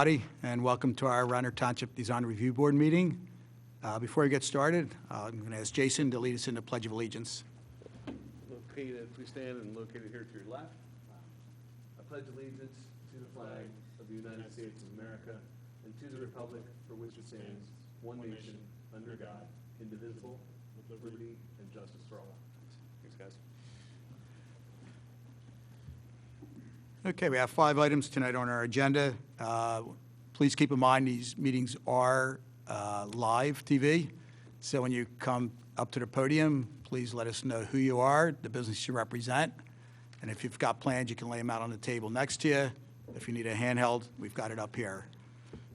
And welcome to our Radnor Township Design Review Board meeting. Before we get started, I'm going to ask Jason to lead us in the Pledge of Allegiance. Located, please stand and located here to your left. I pledge allegiance to the flag of the United States of America and to the republic for which it stands, one nation, under God, indivisible, with liberty and justice for all. Thanks, guys. Okay, we have 5 items tonight on our agenda. Please keep in mind these meetings are live TV, so when you come up to the podium, please let us know who you are, the business you represent, and if you've got plans, you can lay them out on the table next to you. If you need a handheld, we've got it up here.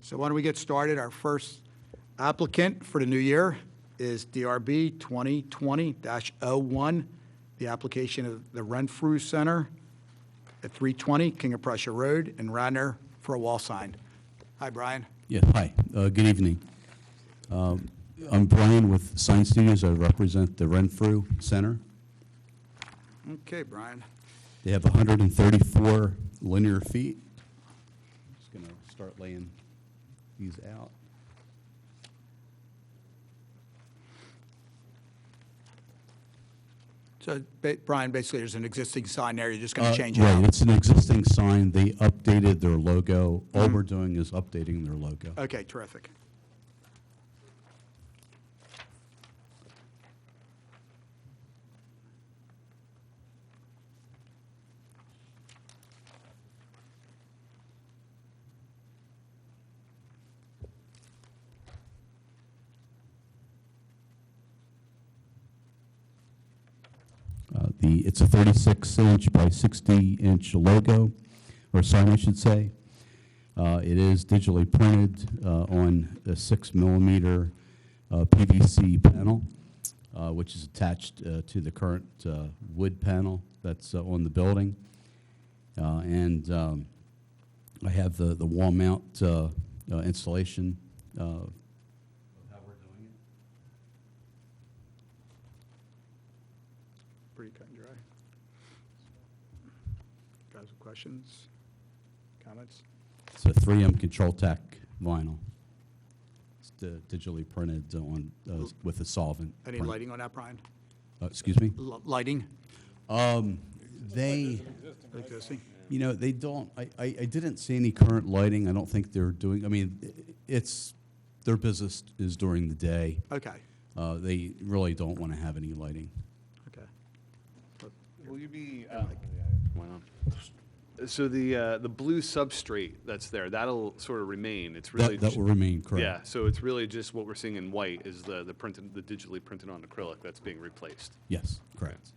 So why don't we get started? Our first applicant for the new year is DRB 2020-01, the application of the Renfrew Center at 320 King of Prussia Road in Radnor for a wall sign. Hi, Brian. Yeah, hi. Good evening. I'm Brian with Sign Studios. I represent the Renfrew Center. Okay, Brian. They have 134 linear feet. Just going to start laying these out. So, Brian, basically, there's an existing sign there. You're just going to change it Right. out. It's an existing sign. They updated their logo. All we're doing is updating their logo. Okay, terrific. It's a 36-inch by 60-inch logo, or sign, I should say. It is digitally printed on a 6mm PVC panel, which is attached to the current wood panel that's on the building. And I have the wall mount installation of how we're doing it. Pretty cut and dry. Guys have questions, comments? It's a 3M Control Tech vinyl. It's digitally printed on with a solvent. Any print. lighting on that, Brian? Excuse me? Lighting? They, Existing? you know, they don't. I didn't see any current lighting. I don't think they're doing. I mean, it's their business is during the day. Okay, They really don't want to have any lighting. okay. Will you be, so the blue substrate that's there, that'll sort of remain. It's really That will remain correct. Yeah, so it's really just what we're seeing in white is the digitally printed on acrylic that's being replaced. Yes, correct.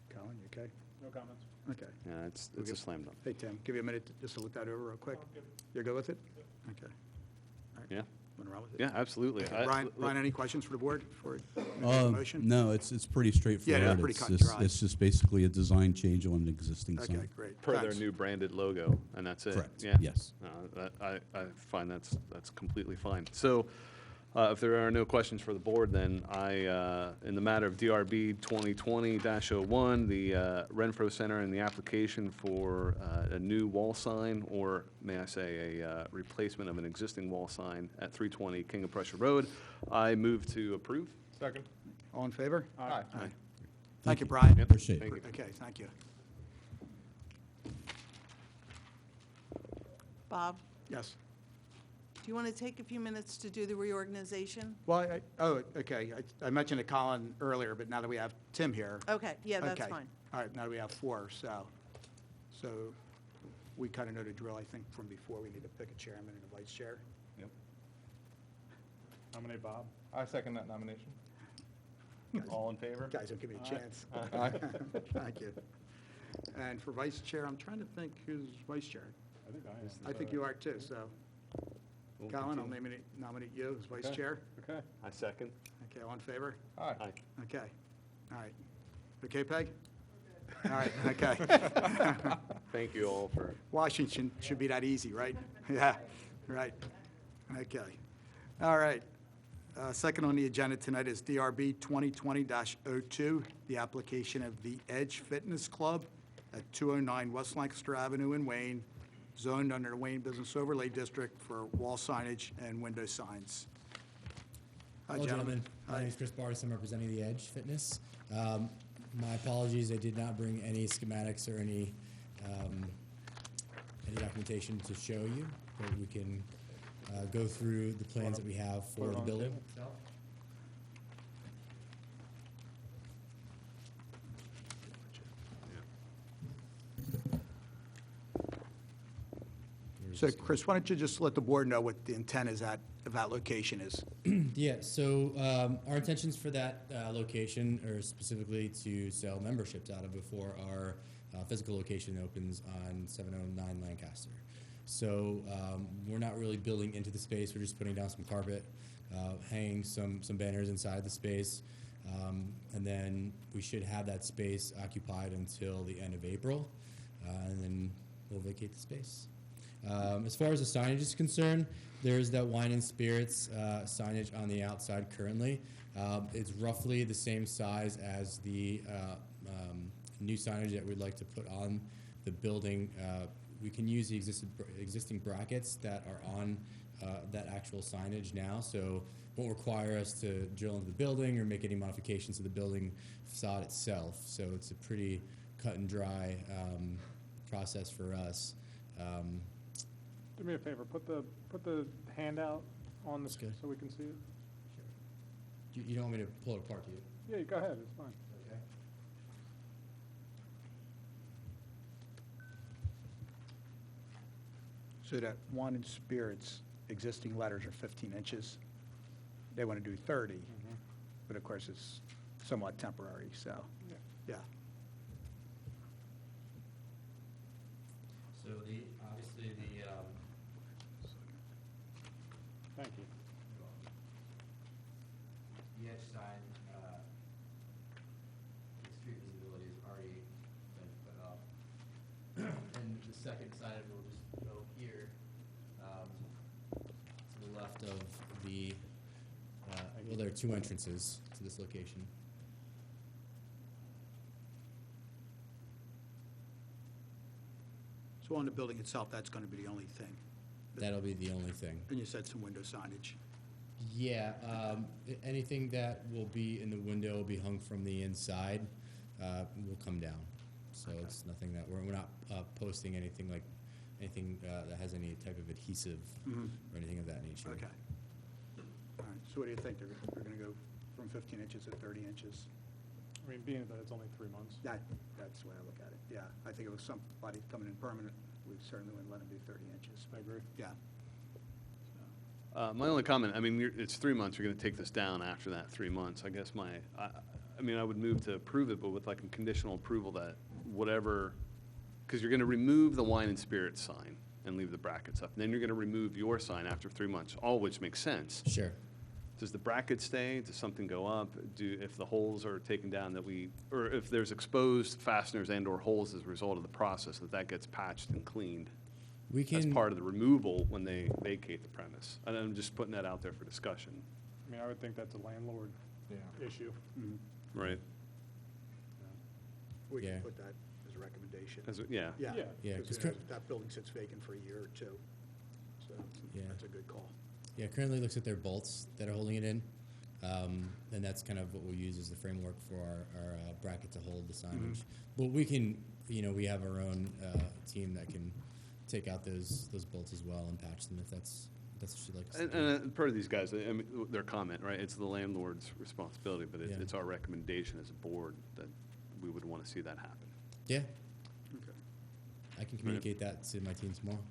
Colin, you okay? No comments. Okay. Yeah, it's a slam dunk. Hey, Tim, give you a minute just to look that over real quick. You're good with it? Okay. All right. Yeah, Want to run with it? yeah, absolutely. Okay. Brian, any questions for the board before we make a motion? No, it's pretty straightforward. Yeah, pretty cut and It's dry. It's just basically a design change on an existing Okay, sign. great. Per their Thanks. new branded logo, and that's it. Correct. Yeah. Yes. I find that's completely fine. So, if there are no questions for the board, then in the matter of DRB 2020-01, the Renfrew Center and the application for a new wall sign, or may I say a replacement of an existing wall sign at 320 King of Prussia Road, I move to approve. Second. All in favor? Aye. Aye. Thank you, Brian. Yep, Appreciate it. thank you. Okay, thank you. Bob, Yes. do you want to take a few minutes to do the reorganization? Well, okay. I mentioned to Colin earlier, but now that we have Tim here. Okay, yeah, that's Okay. fine. All right, now we have 4, so we kind of know the drill, I think, from before. We need to pick a chairman and a vice chair. Yep. Nominate Bob. I second that nomination. All in favor? Guys, don't give me a chance. Aye. Thank you. And for vice chair, I'm trying to think who's vice chair. I think I am. I think you are too, so. Colin, I'll nominate you as vice Okay. chair. Okay. I second. Okay, all in favor? Aye. Aye. Okay. All right. Okay, Peg? All right, okay. Thank you all for. Washington should be that easy, right? Yeah, right. Okay. All right. Second on the agenda tonight is DRB 2020-02, the application of the Edge Fitness Club at 209 West Lancaster Avenue in Wayne, zoned under the Wayne Business Overlay District for wall signage and window signs. Hi, Hello, gentlemen. gentlemen. My name is Chris Bartis. I'm representing the Edge Fitness. My apologies, I did not bring any schematics or any documentation to show you, but we can go through the plans that we have for the building itself. So, Chris, why don't you just let the board know what the intent is of that location is? Yeah, so our intentions for that location are specifically to sell memberships out of before our physical location opens on 709 Lancaster. So we're not really building into the space, we're just putting down some carpet, hanging some banners inside the space, and then we should have that space occupied until the end of April, and then we'll vacate the space. As far as the signage is concerned, there's that wine and spirits signage on the outside currently. It's roughly the same size as the new signage that we'd like to put on the building. We can use the existing brackets that are on that actual signage now, so it won't require us to drill into the building or make any modifications to the building facade itself. So it's a pretty cut and dry process for us. Do me a favor, put the handout on the, good. so we can see it. You don't want me to pull it apart, do you? Yeah, go ahead, it's fine. Okay. So that wine and spirits, existing letters are 15 inches. They want to do 30, but of course, it's somewhat temporary, so, Yeah. yeah. So obviously Thank you. the edge sign, the street visibility has already been put up. And the second sign will just go here, to the left of the, well, there are two entrances to this location. So on the building itself, that's going to be the only thing. That'll be the only thing. And you said some window signage. Yeah, anything that will be in the window will be hung from the inside, will come down. So it's nothing that, we're not posting anything that has any type of adhesive or anything of that nature. Okay. All right, so what do you think? They're going to go from 15 inches to 30 inches? I mean, being that it's only 3 months. That's the way I look at it, yeah. I think if it was somebody coming in permanent, we certainly wouldn't let them do 30 inches. I agree. Yeah. My only comment, I mean, it's 3 months, you're going to take this down after that 3 months. I guess I mean, I would move to approve it, but with like a conditional approval that whatever, because you're going to remove the wine and spirits sign and leave the brackets up. And then you're going to remove your sign after 3 months, all which makes sense. Sure. Does the bracket stay? Does something go up? If the holes are taken down or if there's exposed fasteners and/or holes as a result of the process, that gets patched and cleaned We as can, part of the removal when they vacate the premise? And I'm just putting that out there for discussion, I mean, I would think that's a landlord issue. right? We Yeah. can put that as a recommendation. Yeah. Yeah. Yeah. Yeah, Because 'cause that building sits vacant for a year or two. So Yeah. that's a good call. yeah, currently looks at their bolts that are holding it in. And that's kind of what we'll use as the framework for our bracket to hold the signage. But we can, we have our own team that can take out those bolts as well and patch them if that's what you'd like us to do. And per these guys, I mean, their comment, right, it's the landlord's responsibility, but Yeah. it's our recommendation as a board that we would want to see that happen. Yeah, Okay. I can communicate that to my team tomorrow.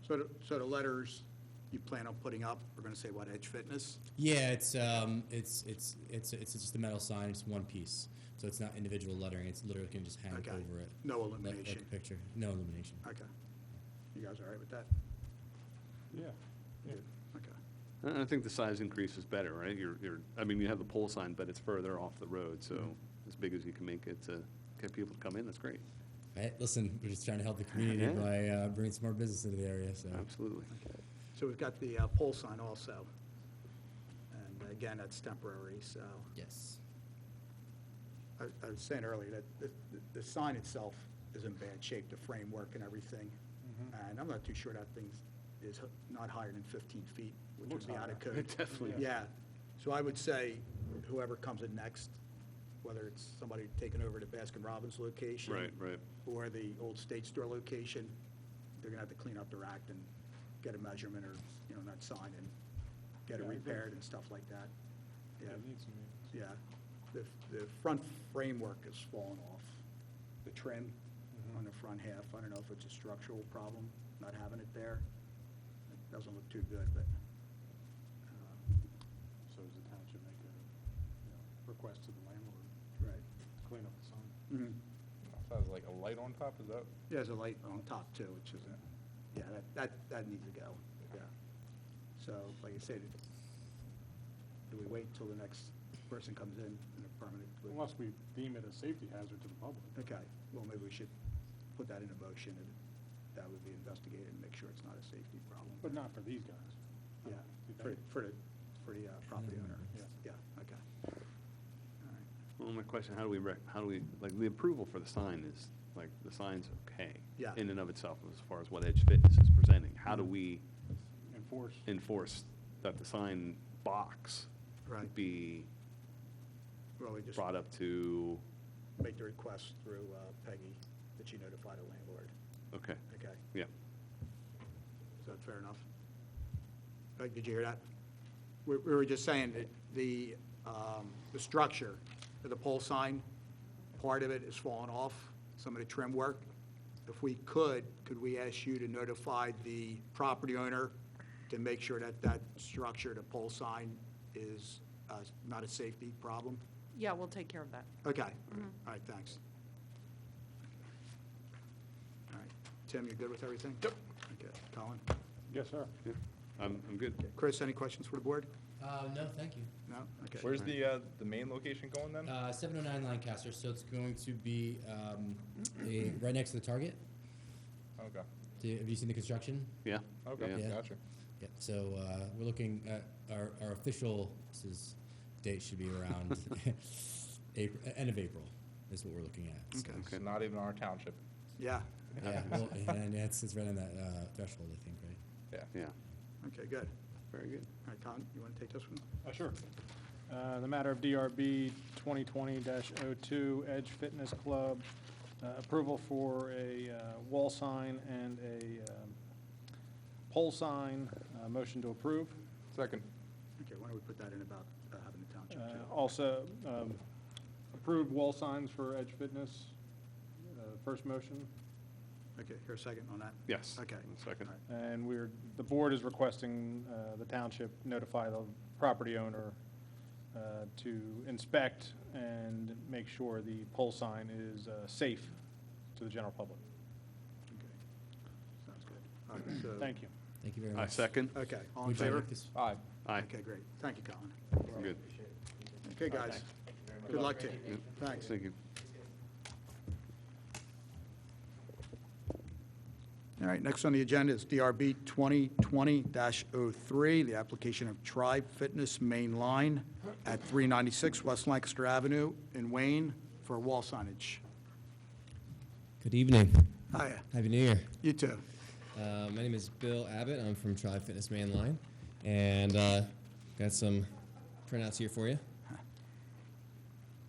So the letters you plan on putting up, we're going to say what, Edge Fitness? Yeah, it's just a metal sign. It's one piece, so it's not individual lettering. It's literally can just hang Okay. over it. No like illumination? a picture. No illumination. Okay. You guys all right with that? Yeah. Yeah. Good. Okay. And I think the size increase is better, right? I mean, you have the pole sign, but it's further off the road, so as big as you can make it to get people to come in, that's great. Right? Listen, we're just trying to help the community Yeah. by bringing some more business into the area. So Absolutely. So we've got the pole sign also. And again, that's temporary, so. yes. I was saying earlier that the sign itself is in bad shape, the framework and everything. And I'm not too sure that thing is not higher than 15 feet, which Looks would be out of higher. code. Definitely. Yeah. So I would say whoever comes in next, whether it's somebody taking over the Baskin-Robbins location. Right. Or the old State Store location, they're gonna have to clean up their act and get a measurement or, that sign and get it Yeah, I think- repaired and stuff like that. Yeah, It needs to be. yeah. The front framework has fallen off. The trim on the front half, I don't know if it's a structural problem, not having it there. It doesn't look too good, but, So does the township make a, request to the landlord right. to clean up the sign? Mhm. Sounds like a light on top, is that? Yeah, there's a light on top too, which is, yeah, that needs to go, yeah. So, like I said, do we wait until the next person comes in a permanent? Unless we deem it a safety hazard to the public. Okay, well, maybe we should put that in a motion, and that would be investigated and make sure it's not a safety problem. But not for these guys. Yeah, You for think? the property owner. Yeah. Yeah, okay. All right. Well, my question, how do we, like, the approval for the sign is, like, the sign's okay. Yeah. In and of itself, as far as what Edge Fitness is presenting. How do we Enforce. that the sign box Right. be Well, we just brought up to, make the request through Peggy that you notify the landlord. okay, Okay, yeah. is that fair enough? Peg, did you hear that? We were just saying that the structure of the pole sign, part of it is falling off, some of the trim work. If we could we ask you to notify the property owner to make sure that that structure, the pole sign, is not a safety problem? Yeah, we'll take care of that. Okay, all right, thanks. All right, Tim, you good with everything? Yep. Okay, Colin? Yes, sir. Yeah. I'm good. Chris, any questions for the board? No, thank you. No? Okay. Where's the main location going then? 709 Lancaster, so it's going to be right next to the Target. Okay, Have you seen the construction? Yeah? okay, Yeah. gotcha. Yeah, so we're looking at our official date should be around end of April is what we're looking at. So, Okay. It's not even our township. Yeah, yeah, well, and it's right on that threshold, I think, right? Yeah. Yeah, okay, good. very good. All right, Colin, you want to take this one? Sure. The matter of DRB 2020-02, Edge Fitness Club, approval for a wall sign and a pole sign, motion to approve. Second. Okay, why don't we put that in about having the township too? Also, approved wall signs for Edge Fitness, first motion. Okay, here a second on that? Yes. Okay. Second. All right. And the board is requesting the township notify the property owner to inspect and make sure the pole sign is safe to the general public. Okay, sounds good. All right, so. Thank you. Thank you very I much. second. Okay, all in Would you favor? like this- Aye. Aye. Okay, great. Thank you, Colin. Good. Okay, guys. Good luck to you. Yeah. Thanks. Thank you. All right, next on the agenda is DRB 2020-03, the application of Tribe Fitness Main Line at 396 West Lancaster Avenue in Wayne for wall signage. Good evening. Hiya, Happy New Year. you too. My name is Bill Abbott. I'm from Tribe Fitness Mainline, and got some printouts here for you.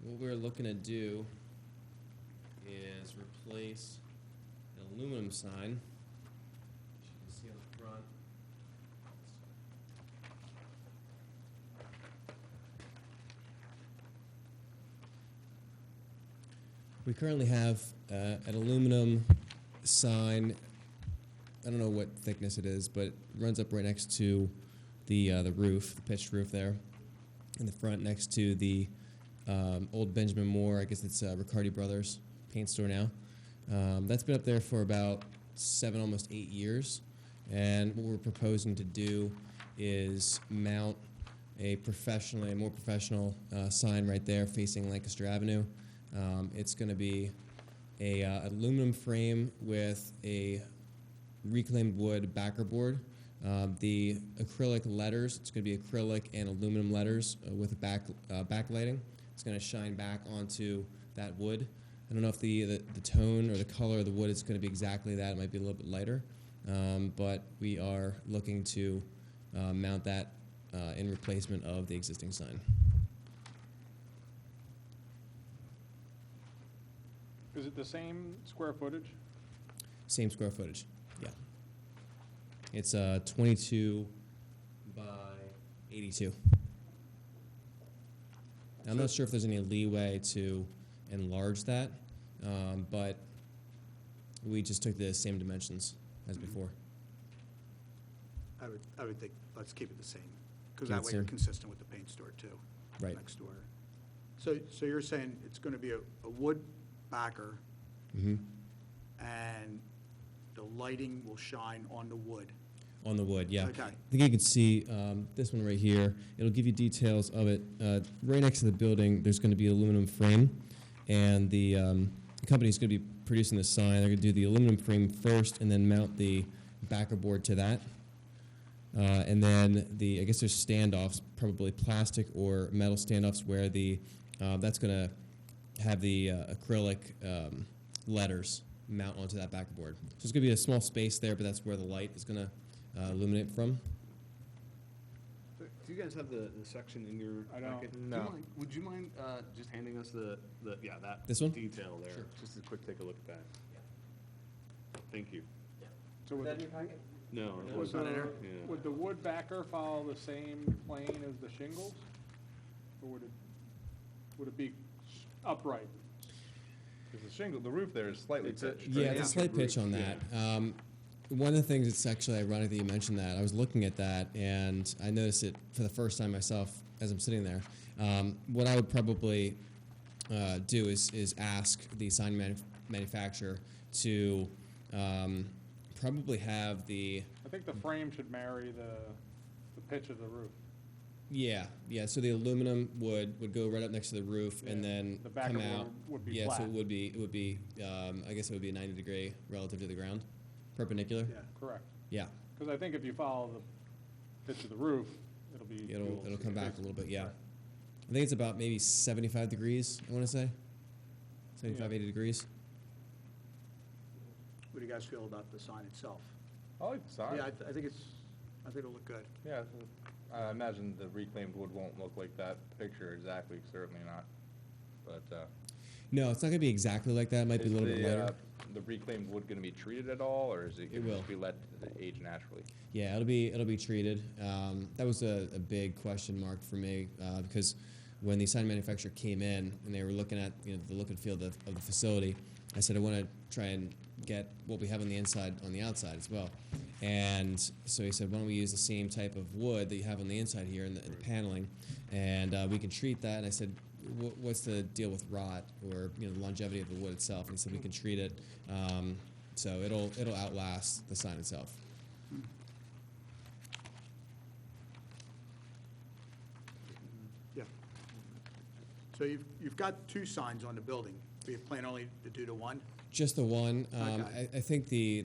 What we're looking to do is replace an aluminum sign. As you can see on the front. We currently have an aluminum sign. I don't know what thickness it is, but it runs up right next to the roof, the pitched roof there, in the front next to the old Benjamin Moore. I guess it's Riccardi Brothers paint store now. That's been up there for about 7, almost 8 years, and what we're proposing to do is mount a more professional sign right there facing Lancaster Avenue. It's going to be a aluminum frame with a reclaimed wood backer board. The acrylic letters, it's going to be acrylic and aluminum letters with backlighting. It's going to shine back onto that wood. I don't know if the tone or the color of the wood is going to be exactly that. It might be a little bit lighter, but we are looking to mount that in replacement of the existing sign. Is it the same square footage? Same square footage, yeah. It's 22 by 82. I'm not sure if there's any leeway to enlarge that, but we just took the same dimensions as before. I would think, let's keep it the same, because Keep that it way you're same. consistent with the paint store too. Right. Next door. So you're saying it's going to be a wood backer, Mm-hmm. and the lighting will shine on the wood. On the wood, yeah. Okay. I think you can see this one right here. It'll give you details of it. Right next to the building, there's going to be an aluminum frame, and the company's going to be producing the sign. They're going to do the aluminum frame first, and then mount the backer board to that. And then I guess there's standoffs, probably plastic or metal standoffs, where that's going to have the acrylic letters mount onto that backer board. So it's going to be a small space there, but that's where the light is going to illuminate from. Do you guys have the section in your I don't. packet? No. Would you mind just handing us that This one? detail there? Sure. Just a quick take a look at that. Thank you. So would No, It's not in there? Yeah. would the wood backer follow the same plane as the shingles? Or would it be upright? Because the roof there is slightly It's a- pitched. Yeah, right? it's a slight pitch on that. One of the things, it's actually ironic that you mentioned that. I was looking at that, and I noticed it for the first time myself as I'm sitting there. What I would probably do is ask the sign manufacturer to probably have the I think the frame should marry the pitch of the roof. yeah. So the aluminum would go right up next to the roof, and Yeah. then The backer come board out. would be yeah, so flat. it would be. I guess it would be a 90-degree relative to the ground, perpendicular. Yeah. Correct. Yeah. Because I think if you follow the pitch of the roof, it'll be. It'll come back a little bit, yeah. I think it's about maybe 75 degrees, I want to say. 75, Yeah. 80 degrees. What do you guys feel about the sign itself? I like the sign. Yeah, I think it'll look good. Yeah, I imagine the reclaimed wood won't look like that picture exactly, certainly not. But, No, it's not going to be exactly like that. It might be a little bit lighter. the reclaimed wood gonna be treated at all, or is it It gonna will. just be let age naturally? Yeah, it'll be treated. That was a big question mark for me because when the sign manufacturer came in and they were looking at the look and feel of the facility, I said I want to try and get what we have on the inside on the outside as well. And so he said, why don't we use the same type of wood that you have on the inside here in the paneling, and we can treat that. And I said, what's the deal with rot or the longevity of the wood itself? And he said we can treat it, so it'll outlast the sign itself. Yeah. So you've got two signs on the building. Do you plan only to do the one? Just the one. Okay. I think the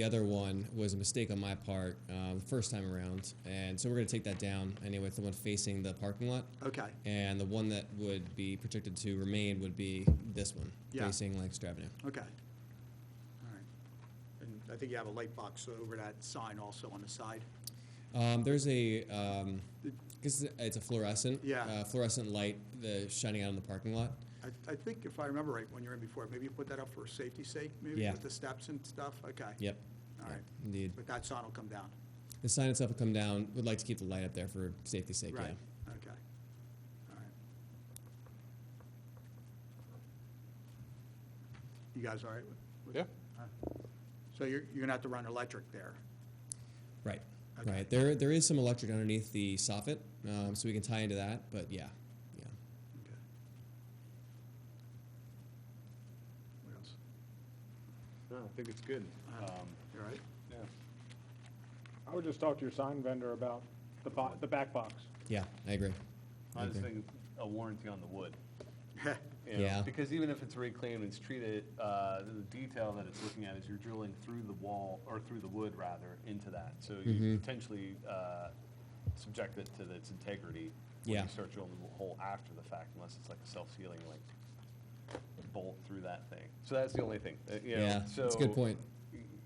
other one was a mistake on my part the first time around, and so we're going to take that down anyway. It's the one facing the parking lot, Okay. and the one that would be projected to remain would be this one, Yeah. facing Lancaster Avenue. Okay. All right. And I think you have a light box over that sign also on the side. There's a, because it's a fluorescent, Yeah. fluorescent light shining out in the parking lot. I think if I remember right, when you were in before, maybe you put that up for safety's sake, maybe Yeah. with the steps and stuff? Okay. Yep. All right. Indeed. But that sign will come down? The sign itself will come down. Would like to keep the light up there for safety's sake. Right. Yeah. Okay. All right. You guys all right with? Yeah. So you're gonna have to run electric there? Right. Okay. Right. There is some electric underneath the soffit, so we can tie into that. But yeah. Okay. What else? No, I think it's good. You all right? Yeah. I would just talk to your sign vendor about the back box. Yeah, I agree. I just agree. think a warranty on the wood. You know, Yeah. Because even if it's reclaimed, it's treated, the detail that it's looking at is you're drilling through the wall, or through the wood rather, into that. So you potentially subject it to its integrity when Yeah. you start drilling the hole after the fact, unless it's like a self-sealing link. bolt through that thing. So that's the only thing. You know, Yeah, that's a good so, point.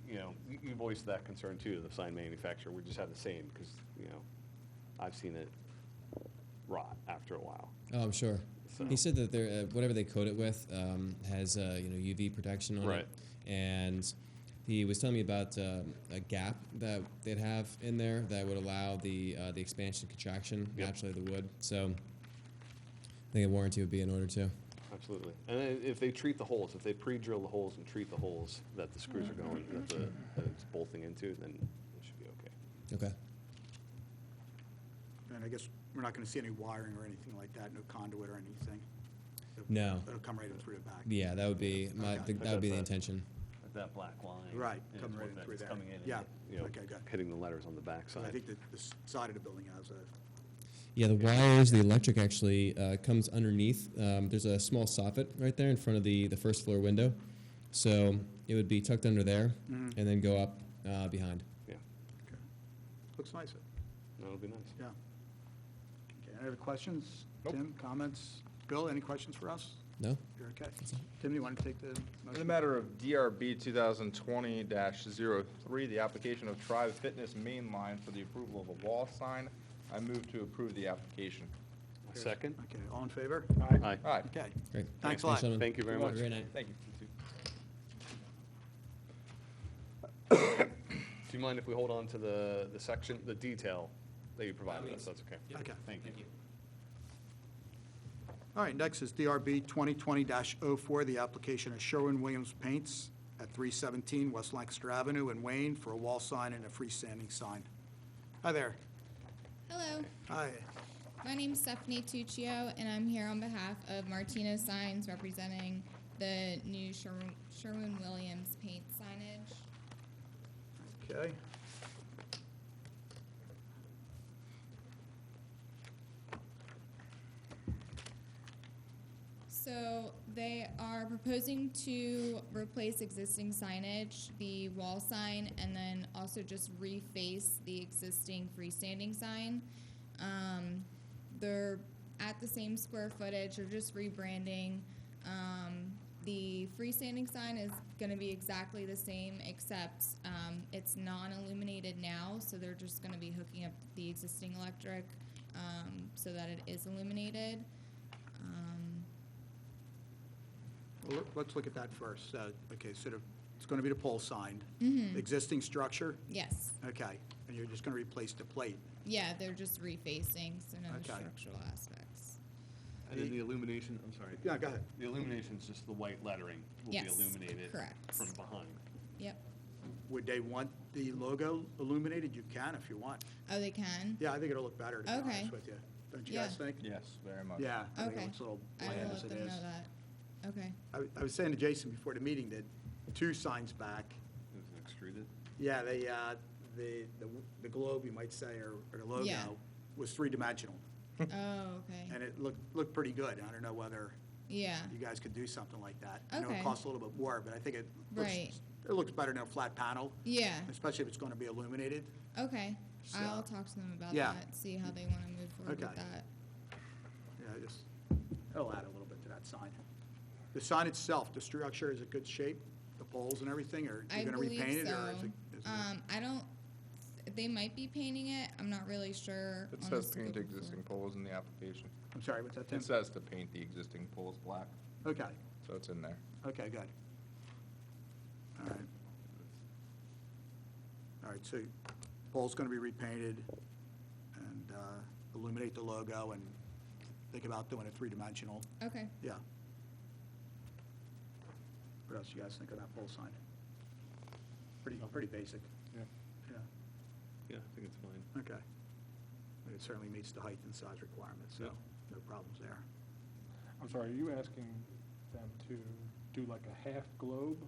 You know, you voiced that concern too, the sign manufacturer. We just have the same because, you know, I've seen it rot after a while. Oh, I'm sure. So- He said that they're, whatever they coat it with has UV protection on Right. it, and he was telling me about a gap that they'd have in there that would allow the expansion contraction Yep. naturally of the wood. So I think a warranty would be in order too. Absolutely. And then if they treat the holes, if they pre-drill the holes and treat the holes that the screws are going, that it's bolting into, then it should be okay. Okay. And I guess we're not going to see any wiring or anything like that, no conduit or anything? No. It'll come right in through the back? Yeah, that would be Okay. that would be the intention. That black line. Right, is coming right in what through that's there. coming in and, Yeah, you know, okay, good. hitting the letters on the back I side. think that the side of the building has a, Yeah, the wires, the electric actually comes underneath. There's a small soffit right there in front of the first floor window. So it would be tucked under there Mhm. and then go up behind. Yeah, okay. Looks nice. that'll be nice. Yeah. Okay, any other questions? Nope. Tim, comments? Bill, any questions for us? No? You're okay. Tim, you want to take the In the motion? matter of DRB 2020-03, the application of Tribe Fitness Mainline for the approval of a wall sign, I move to approve the application. A second? Okay, all in favor? Aye. Aye. Okay. Great. Thanks a lot. gentlemen. Thank you very Have a much. great night. Thank you. Do you mind if we hold on to the section, the detail that you provided us? That's okay. Okay. Thank you. All right, next is DRB 2020-04, the application of Sherwin-Williams Paints at 317 West Lancaster Avenue in Wayne for a wall sign and a freestanding sign. Hi there. Hello, Hi. my name's Stephanie Tuccio, and I'm here on behalf of Martino Signs representing the new Sherwin-Williams paint signage. Okay. So they are proposing to replace existing signage, the wall sign, and then also just reface the existing freestanding sign. They're at the same square footage, they're just rebranding. The freestanding sign is gonna be exactly the same, except, it's non-illuminated now, so they're just gonna be hooking up the existing electric, so that it is illuminated. Well, let's look at that first. Okay, so it's going to be the pole sign. Mhm. Existing structure? Yes, Okay, and you're just going to replace the plate. yeah, they're just refacing, so no Okay. structural aspects. And then the illumination, I'm sorry. Yeah, go ahead. The illumination's just the white lettering will be Yes, illuminated correct. from behind. Yep. Would they want the logo illuminated? You can if you want. Oh, they can? Yeah, I think it'll look better, to be Okay. honest with you. Don't you Yeah. guys think? Yes, very much. Yeah, I think it Okay. looks a little I bland will as let it them is. know that. Okay. I was saying to Jason before the meeting that 2 signs back, Is it extruded? yeah, the globe, you might say, or the logo Yeah. was 3-dimensional, Oh, okay. and it looked pretty good. I don't know whether Yeah. you guys could do something like that. I know it Okay. costs a little bit more, but I think it Right. looks better than a flat panel, Yeah. especially if it's going to be illuminated. Okay. So- I'll talk to them about Yeah. that, see how they want to move forward with Okay. that. Yeah, it'll add a little bit to that sign. The sign itself, the structure is in good shape, the poles and everything, or I you're going to believe repaint it? so. Or is it? I don't, they might be painting it. I'm not really sure. It on says the paint scope of existing work. poles in the application. I'm sorry, what's that, Tim? It says to paint the existing poles black, Okay, so it's in there. okay, good. All right. All right, so pole's going to be repainted and illuminate the logo and think about doing it 3-dimensional. Okay. Yeah. What else you guys think of that pole sign? Pretty basic. Yeah. Yeah, Yeah, I think it's fine. okay. It certainly meets the height and size requirements, so Yeah. no problems there. I'm sorry, are you asking them to do like a half globe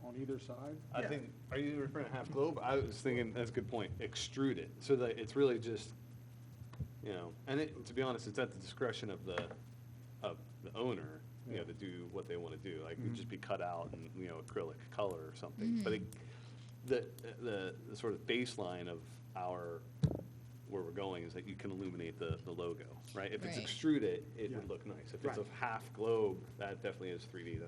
on either side? I Yeah. think, are you referring to half globe? I was thinking, that's a good point, extrude it, so that it's really just, you know, and to be honest, it's at the discretion of the owner, you know, to do what they want to do. Like, it would just be cut out and, you know, acrylic color or something. But the sort of baseline of where we're going, is that you can illuminate the logo, right? If it's Right. extruded, it Yeah. would look nice. If it's a Right. half globe, that definitely is 3D,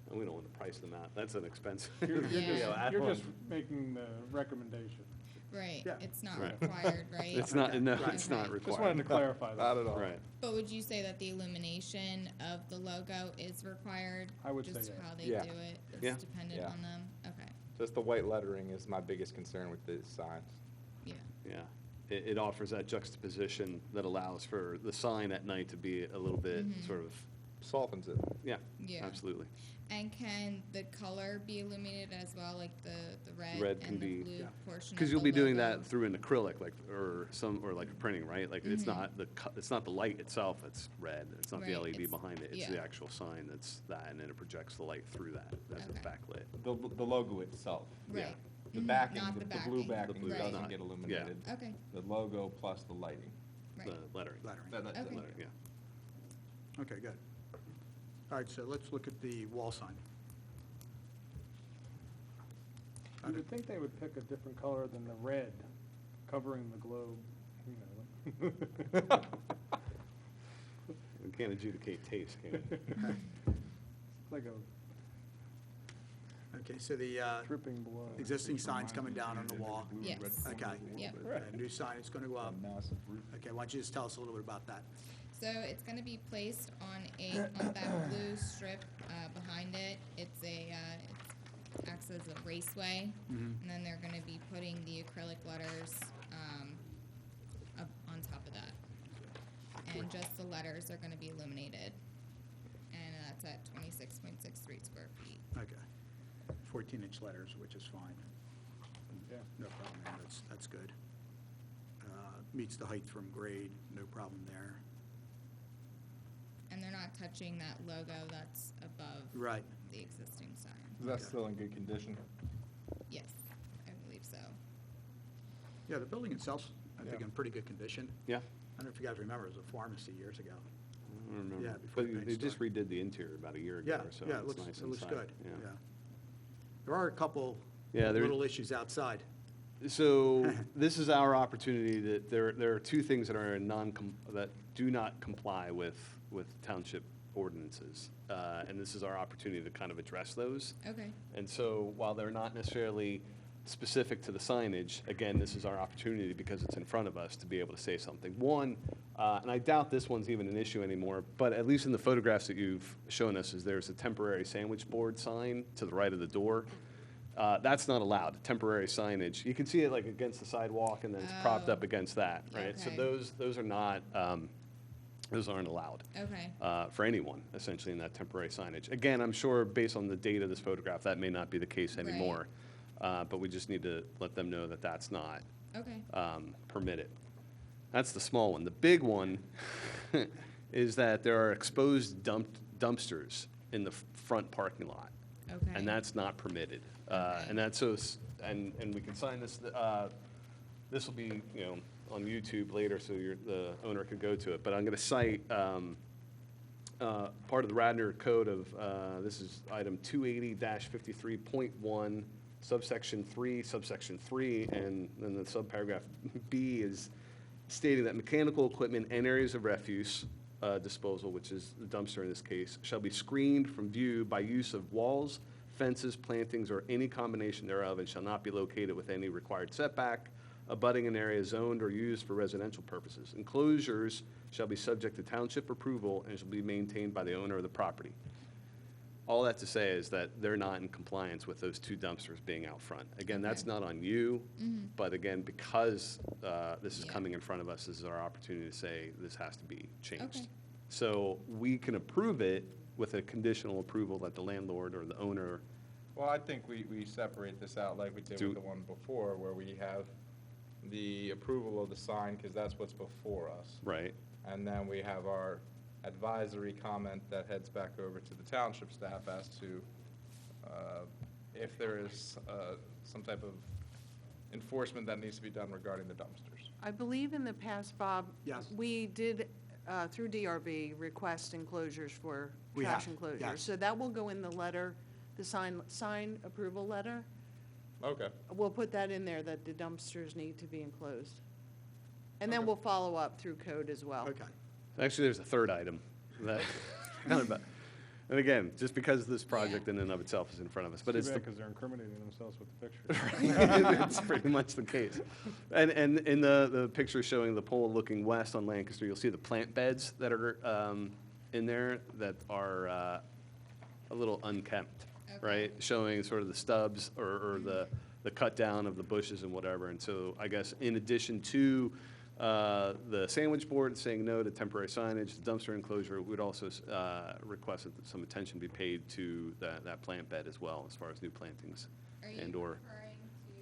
and we don't want to price them out, that's an expense. You're Yeah. you're just making the recommendation. Right, Yeah. it's not Right. required, right? It's not, no, Right. it's not Okay. Just wanted to required. clarify that. Not at all. Right. But would you say that the illumination of the logo is required? I would say Just yes. how they Yeah. do it, Yeah. it's dependent Yeah. on them? Okay, Just the white lettering is my biggest concern with the signs. yeah, Yeah, it offers that juxtaposition that allows for the sign at night to be a little bit sort of, Softens it. yeah, Yeah. absolutely. and can the color be illuminated as well, like the red Red can and be- the blue Yeah. portion of Because you'll the be doing logo? that through an acrylic, like, or like printing, right? Like, it's not it's not the light itself that's red, it's not the Right, LED it's- behind it, it's yeah. the actual sign that's that, and then it projects the light through that as a Okay. backlit. The logo itself. Right. The Mhm, backing, not the the blue backing. backing Right. doesn't Not- get yeah. illuminated. Okay, The logo plus the lighting. right. The lettering. Lettering. That- Okay. Lettering, yeah. Okay, good. All right, so let's look at the wall sign. You would think they would pick a different color than the red covering the globe, you know. We can't adjudicate taste, can we? Like a Okay, so the dripping blood. existing sign's coming down on the wall. Yes. Okay. Yep. And new sign is going to go up. Massive roof. Okay, why don't you just tell us a little bit about that? So it's gonna be placed on that blue strip, behind it. It's it acts as a raceway. And then they're gonna be putting the acrylic letters, up on top of that. And just the letters are gonna be illuminated. And that's at 26.63 square feet. Okay. 14-inch letters, which is fine. Yeah. No problem there, that's good. Meets the height from grade, no problem there. And they're not touching that logo that's above Right. the existing sign. Is that still in good condition? Yes, I believe so. Yeah, the building itself, I think, Yeah. in pretty good condition. Yeah, I don't know if you guys remember, it was a pharmacy years ago. I don't remember. Yeah, before the But they bank just started. redid the interior about a year ago Yeah, or so. yeah, and it it's looks, nice it looks inside. good, yeah. There are a couple Yeah, there- little issues outside. So this is our opportunity that there are two things that are that do not comply with township ordinances. And this is our opportunity to kind of address those. Okay, And so while they're not necessarily specific to the signage, again, this is our opportunity because it's in front of us to be able to say something. One, and I doubt this one's even an issue anymore, but at least in the photographs that you've shown us, is there's a temporary sandwich board sign to the right of the door. That's not allowed, temporary signage. You can see it like against the sidewalk and then it's propped up Oh. against that, right? So Okay. those are not, those aren't allowed okay, for anyone, essentially, in that temporary signage. Again, I'm sure based on the date of this photograph, that may not be the case Right. anymore. But we just need to let them know that that's not okay, permitted. That's the small one. The big one is that there are exposed dumpsters in the front parking lot. okay. And that's not permitted. And that's and we can sign this, this will be, on YouTube later, so the owner could go to it. But I'm gonna cite, part of the Radnor code of, this is item 280-53.1, subsection 3, and then the subparagraph B is stating that mechanical equipment and areas of refuse disposal, which is the dumpster in this case, shall be screened from view by use of walls, fences, plantings, or any combination thereof, and shall not be located with any required setback, abutting an area zoned or used for residential purposes. Enclosures shall be subject to township approval and shall be maintained by the owner of the property. All that to say is that they're not in compliance with those two dumpsters being out front. Again, that's Okay. not on you, but again, because this is Yeah. coming in front of us, this is our opportunity to say this has to be changed. Okay. So we can approve it with a conditional approval that the landlord or the owner, Well, I think we separate this out like we did Do- with the one before, where we have the approval of the sign, because that's what's before us. right? And then we have our advisory comment that heads back over to the township staff as to if there is some type of enforcement that needs to be done regarding the dumpsters. I believe in the past, Bob. Yes. We did, through DRB, request enclosures for We trash have, enclosures. yes. So that will go in the letter, the sign approval letter. Okay. We'll put that in there, that the dumpsters need to be enclosed. And then we'll follow up through code as well. Okay. Actually, there's a third item that, and again, just because this project in and of itself is in front of us, but it's the because they're incriminating themselves with the picture. it's pretty much the case. And in the picture showing the pole looking west on Lancaster, you'll see the plant beds that are in there that are a little unkempt, right? Showing sort of the stubs or the cut down of the bushes and whatever. And so I guess in addition to the sandwich board saying no to temporary signage, the dumpster enclosure, we'd also request that some attention be paid to that plant bed as well, as far as new plantings Are you and/or. referring to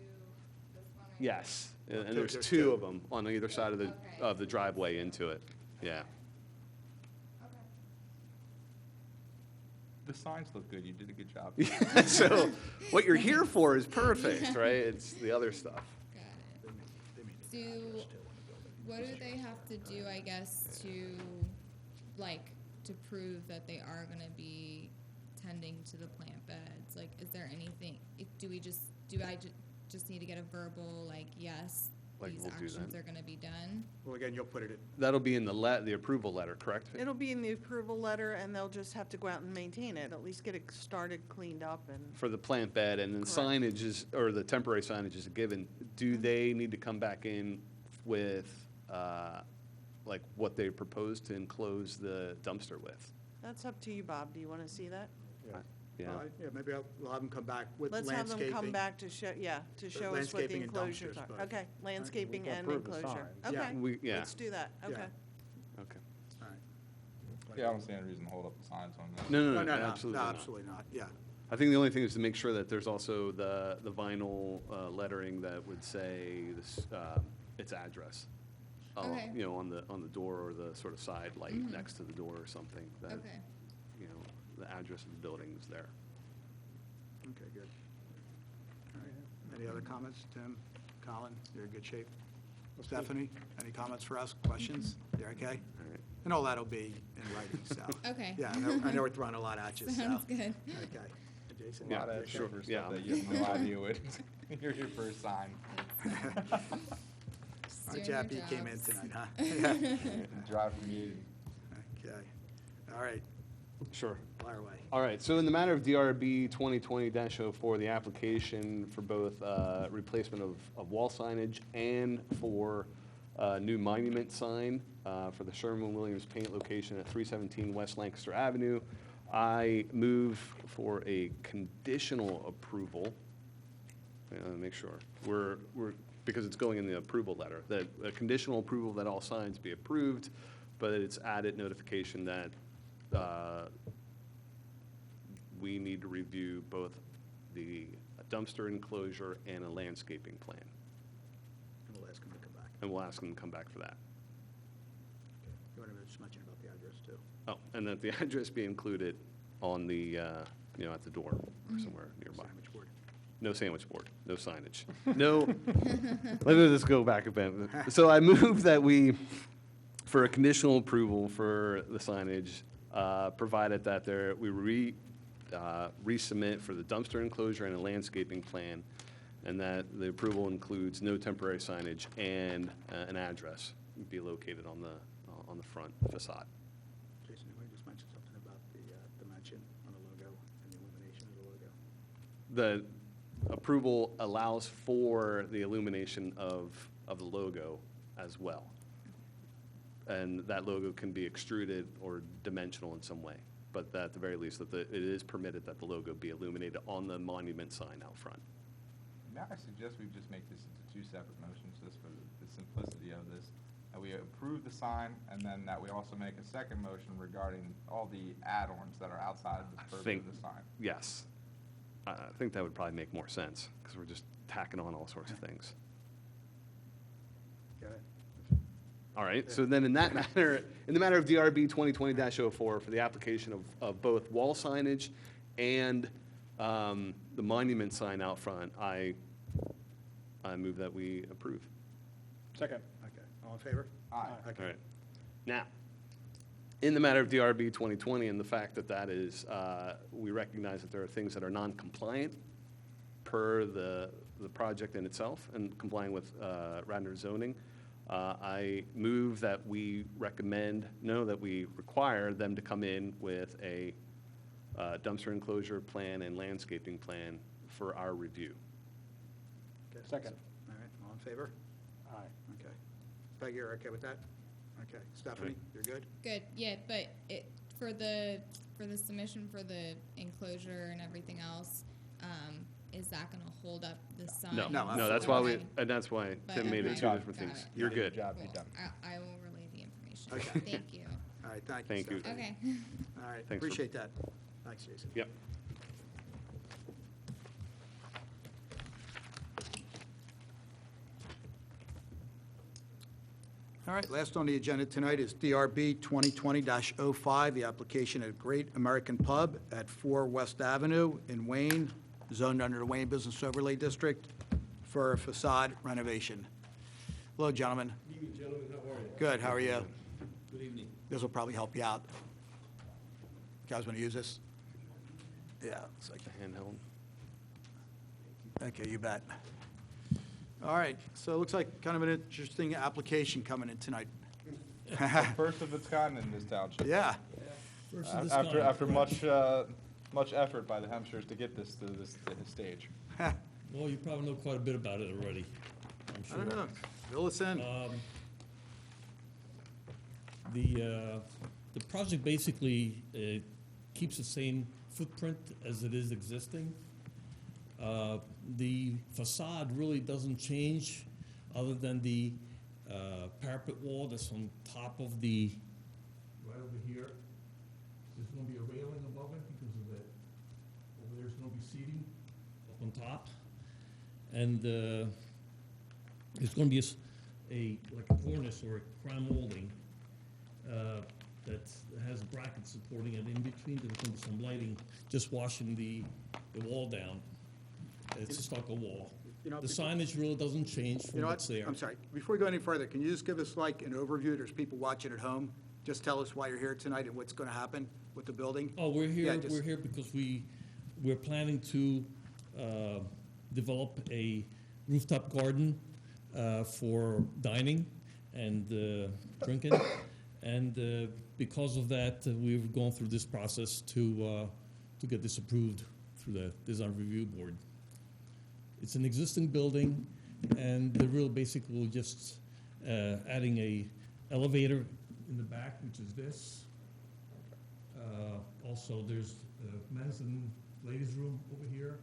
this one right Yes, and Two- there's there's two two. of them on either side of Okay. the driveway into it. Yeah. here? Okay. The signs look good, you did a good job. So what you're here for is perfect, right? It's the other stuff. Got it. What do they have to do, I guess, to prove that they are gonna be tending to the plant beds? Like, is there anything, do I just need to get a verbal, like, yes, Like, these we'll do actions that. are gonna be done? Well, again, you'll put it in. That'll be in the approval letter, correct? It'll be in the approval letter, and they'll just have to go out and maintain it, at least get it started, cleaned up, and For the plant bed, and then Correct. signage is, or the temporary signage is a given. Do they need to come back in with, like, what they propose to enclose the dumpster with? that's up to you, Bob. Do you want to see that? Yeah, Yeah, maybe we'll have them come back with Let's have landscaping. them come back to show, to show us what the landscaping and enclosures dumpsters, are. both. Okay, landscaping can and approve the enclosure. signs. Yeah. Okay, yeah, let's do that, Yeah. okay. okay. All right. Yeah, I don't see any reason to hold up the signs on that. No, No, no, no, absolutely not. absolutely not, yeah. I think the only thing is to make sure that there's also the vinyl lettering that would say this, its address. Okay. You know, on the door or the sort of side light next to the door or something, that, Okay. you know, the address of the building is there. Okay, good. All right. Any other comments, Tim, Colin? You're in good shape? Stephanie, any comments for us, questions? You're okay? All right. And all that'll be in writing, so. Okay. Yeah, I know we're throwing a lot at you, so. Sounds good. Okay. Jason? A lot Yeah, of sure, paper yeah. stuff that you have no idea what, you're your first sign. Just Aren't doing you your happy you came in jobs. tonight, huh? Yeah. Drive from meeting. Okay. All right, Sure. fire away. All right, so in the matter of DRB 2020-04, the application for both replacement of wall signage and for new monument sign for the Sherwin-Williams paint location at 317 West Lancaster Avenue, I move for a conditional approval. Make sure, because it's going in the approval letter, that a conditional approval that all signs be approved, but it's added notification that we need to review both the dumpster enclosure and a landscaping plan. And we'll ask him to come back. And we'll ask them to come back for that. You want to just mention about the address, too? Oh, and that the address be included on the, at the door or somewhere nearby. Sandwich board. No sandwich board, no signage. No, let me just go back a bit. So I move that we, for a conditional approval for the signage, provided that we resubmit for the dumpster enclosure and a landscaping plan, and that the approval includes no temporary signage and an address be located on the front facade. Jason, you want to just mention something about the dimension on the logo and the illumination of the logo? The approval allows for the illumination of the logo as well. And that logo can be extruded or dimensional in some way. But at the very least, that it is permitted that the logo be illuminated on the monument sign out front. May I suggest we just make this into two separate motions, just for the simplicity of this? That we approve the sign, and then that we also make a second motion regarding all the add-ons that are outside the purview of the sign. Yes. I think that would probably make more sense, because we're just tacking on all sorts of things. Go ahead. All right, so then in that matter, in the matter of DRB 2020-04, for the application of both wall signage and the monument sign out front, I move that we approve. Second. Okay, all in favor? Aye. Okay. All right. Now, in the matter of DRB 2020 and the fact that is, we recognize that there are things that are non-compliant per the project in itself and complying with Radnor zoning, I move that we require them to come in with a dumpster enclosure plan and landscaping plan for our review. Okay. Second. All right, all in favor? Aye. Okay. Peggy, you're okay with that? Okay. Stephanie, you're good? Good, yeah, but for the submission for the enclosure and everything else, is that gonna hold up the sign? No, No, no, that's why Okay. that's why But Tim made it okay. two different Got things. it. You're Got good. Job, Cool. you done. I will relay the information. Okay. Thank you. All right, thank you, Thank you. Stephanie. Okay. All right, Thanks for- appreciate that. Thanks, Jason. Yep. All right, last on the agenda tonight is DRB 2020-05, the application at Great American Pub at 4 West Avenue in Wayne, zoned under the Wayne Business Overlay District for a facade renovation. Hello, gentlemen. Good evening, gentlemen. How are you? Good, how are you? Good evening. This will probably help you out. You guys want to use this? Yeah, it's like, Handheld. okay, you bet. All right, so it looks like kind of an interesting application coming in tonight. First of its kind in this township. Yeah, First of this After, kind, after correct. much effort by the Hampshires to get this to this stage. Well, you probably know quite a bit about it already, I'm I sure. don't know. Fill us in. The project basically keeps the same footprint as it is existing. The facade really doesn't change, other than the parapet wall that's on top of the, right over here. There's gonna be a railing above it because of the, over there's gonna be seating up on top. And there's gonna be like a cornice or a crown molding that has brackets supporting it. In between, there's gonna be some lighting, just washing the wall down. It's a stucco wall. You know, The before- signage really doesn't change You from know what's what? there. I'm sorry. Before we go any further, can you just give us like an overview? There's people watching at home. Just tell us why you're here tonight and what's going to happen with the building. Oh, we're Yeah, here, just- we're here because we're planning to develop a rooftop garden for dining and drinking. And because of that, we've gone through this process to get this approved through the Design Review Board. It's an existing building, and the real basically just adding a elevator in the back, which is this. Also, there's a men's and ladies' room over here,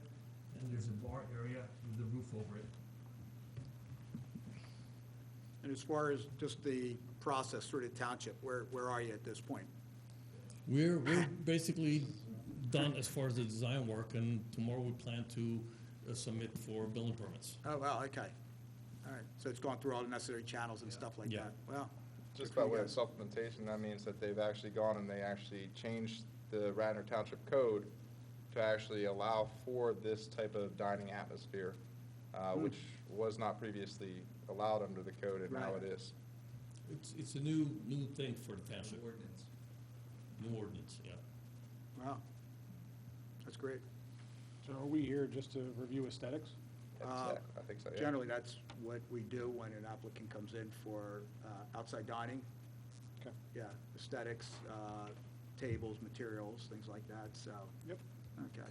and there's a bar area with the roof over it. And as far as just the process through the township, where are you at this point? We're basically done as far as the design work, and tomorrow we plan to submit for building permits. Oh, wow, okay. All right, so it's gone through all the necessary channels and stuff like Yeah. that. Well, Just good for by you way of guys. supplementation, that means that they've actually gone and they actually changed the Radnor Township Code to actually allow for this type of dining atmosphere, which was not previously allowed under the code, and now Right. it is. It's a new thing for the township. Ordinance. New ordinance, yeah. Wow, that's great. So are we here just to review aesthetics? I think so, yeah. Generally, that's what we do when an applicant comes in for outside dining. Okay. Yeah, aesthetics, tables, materials, things like that, so. Yep. Okay.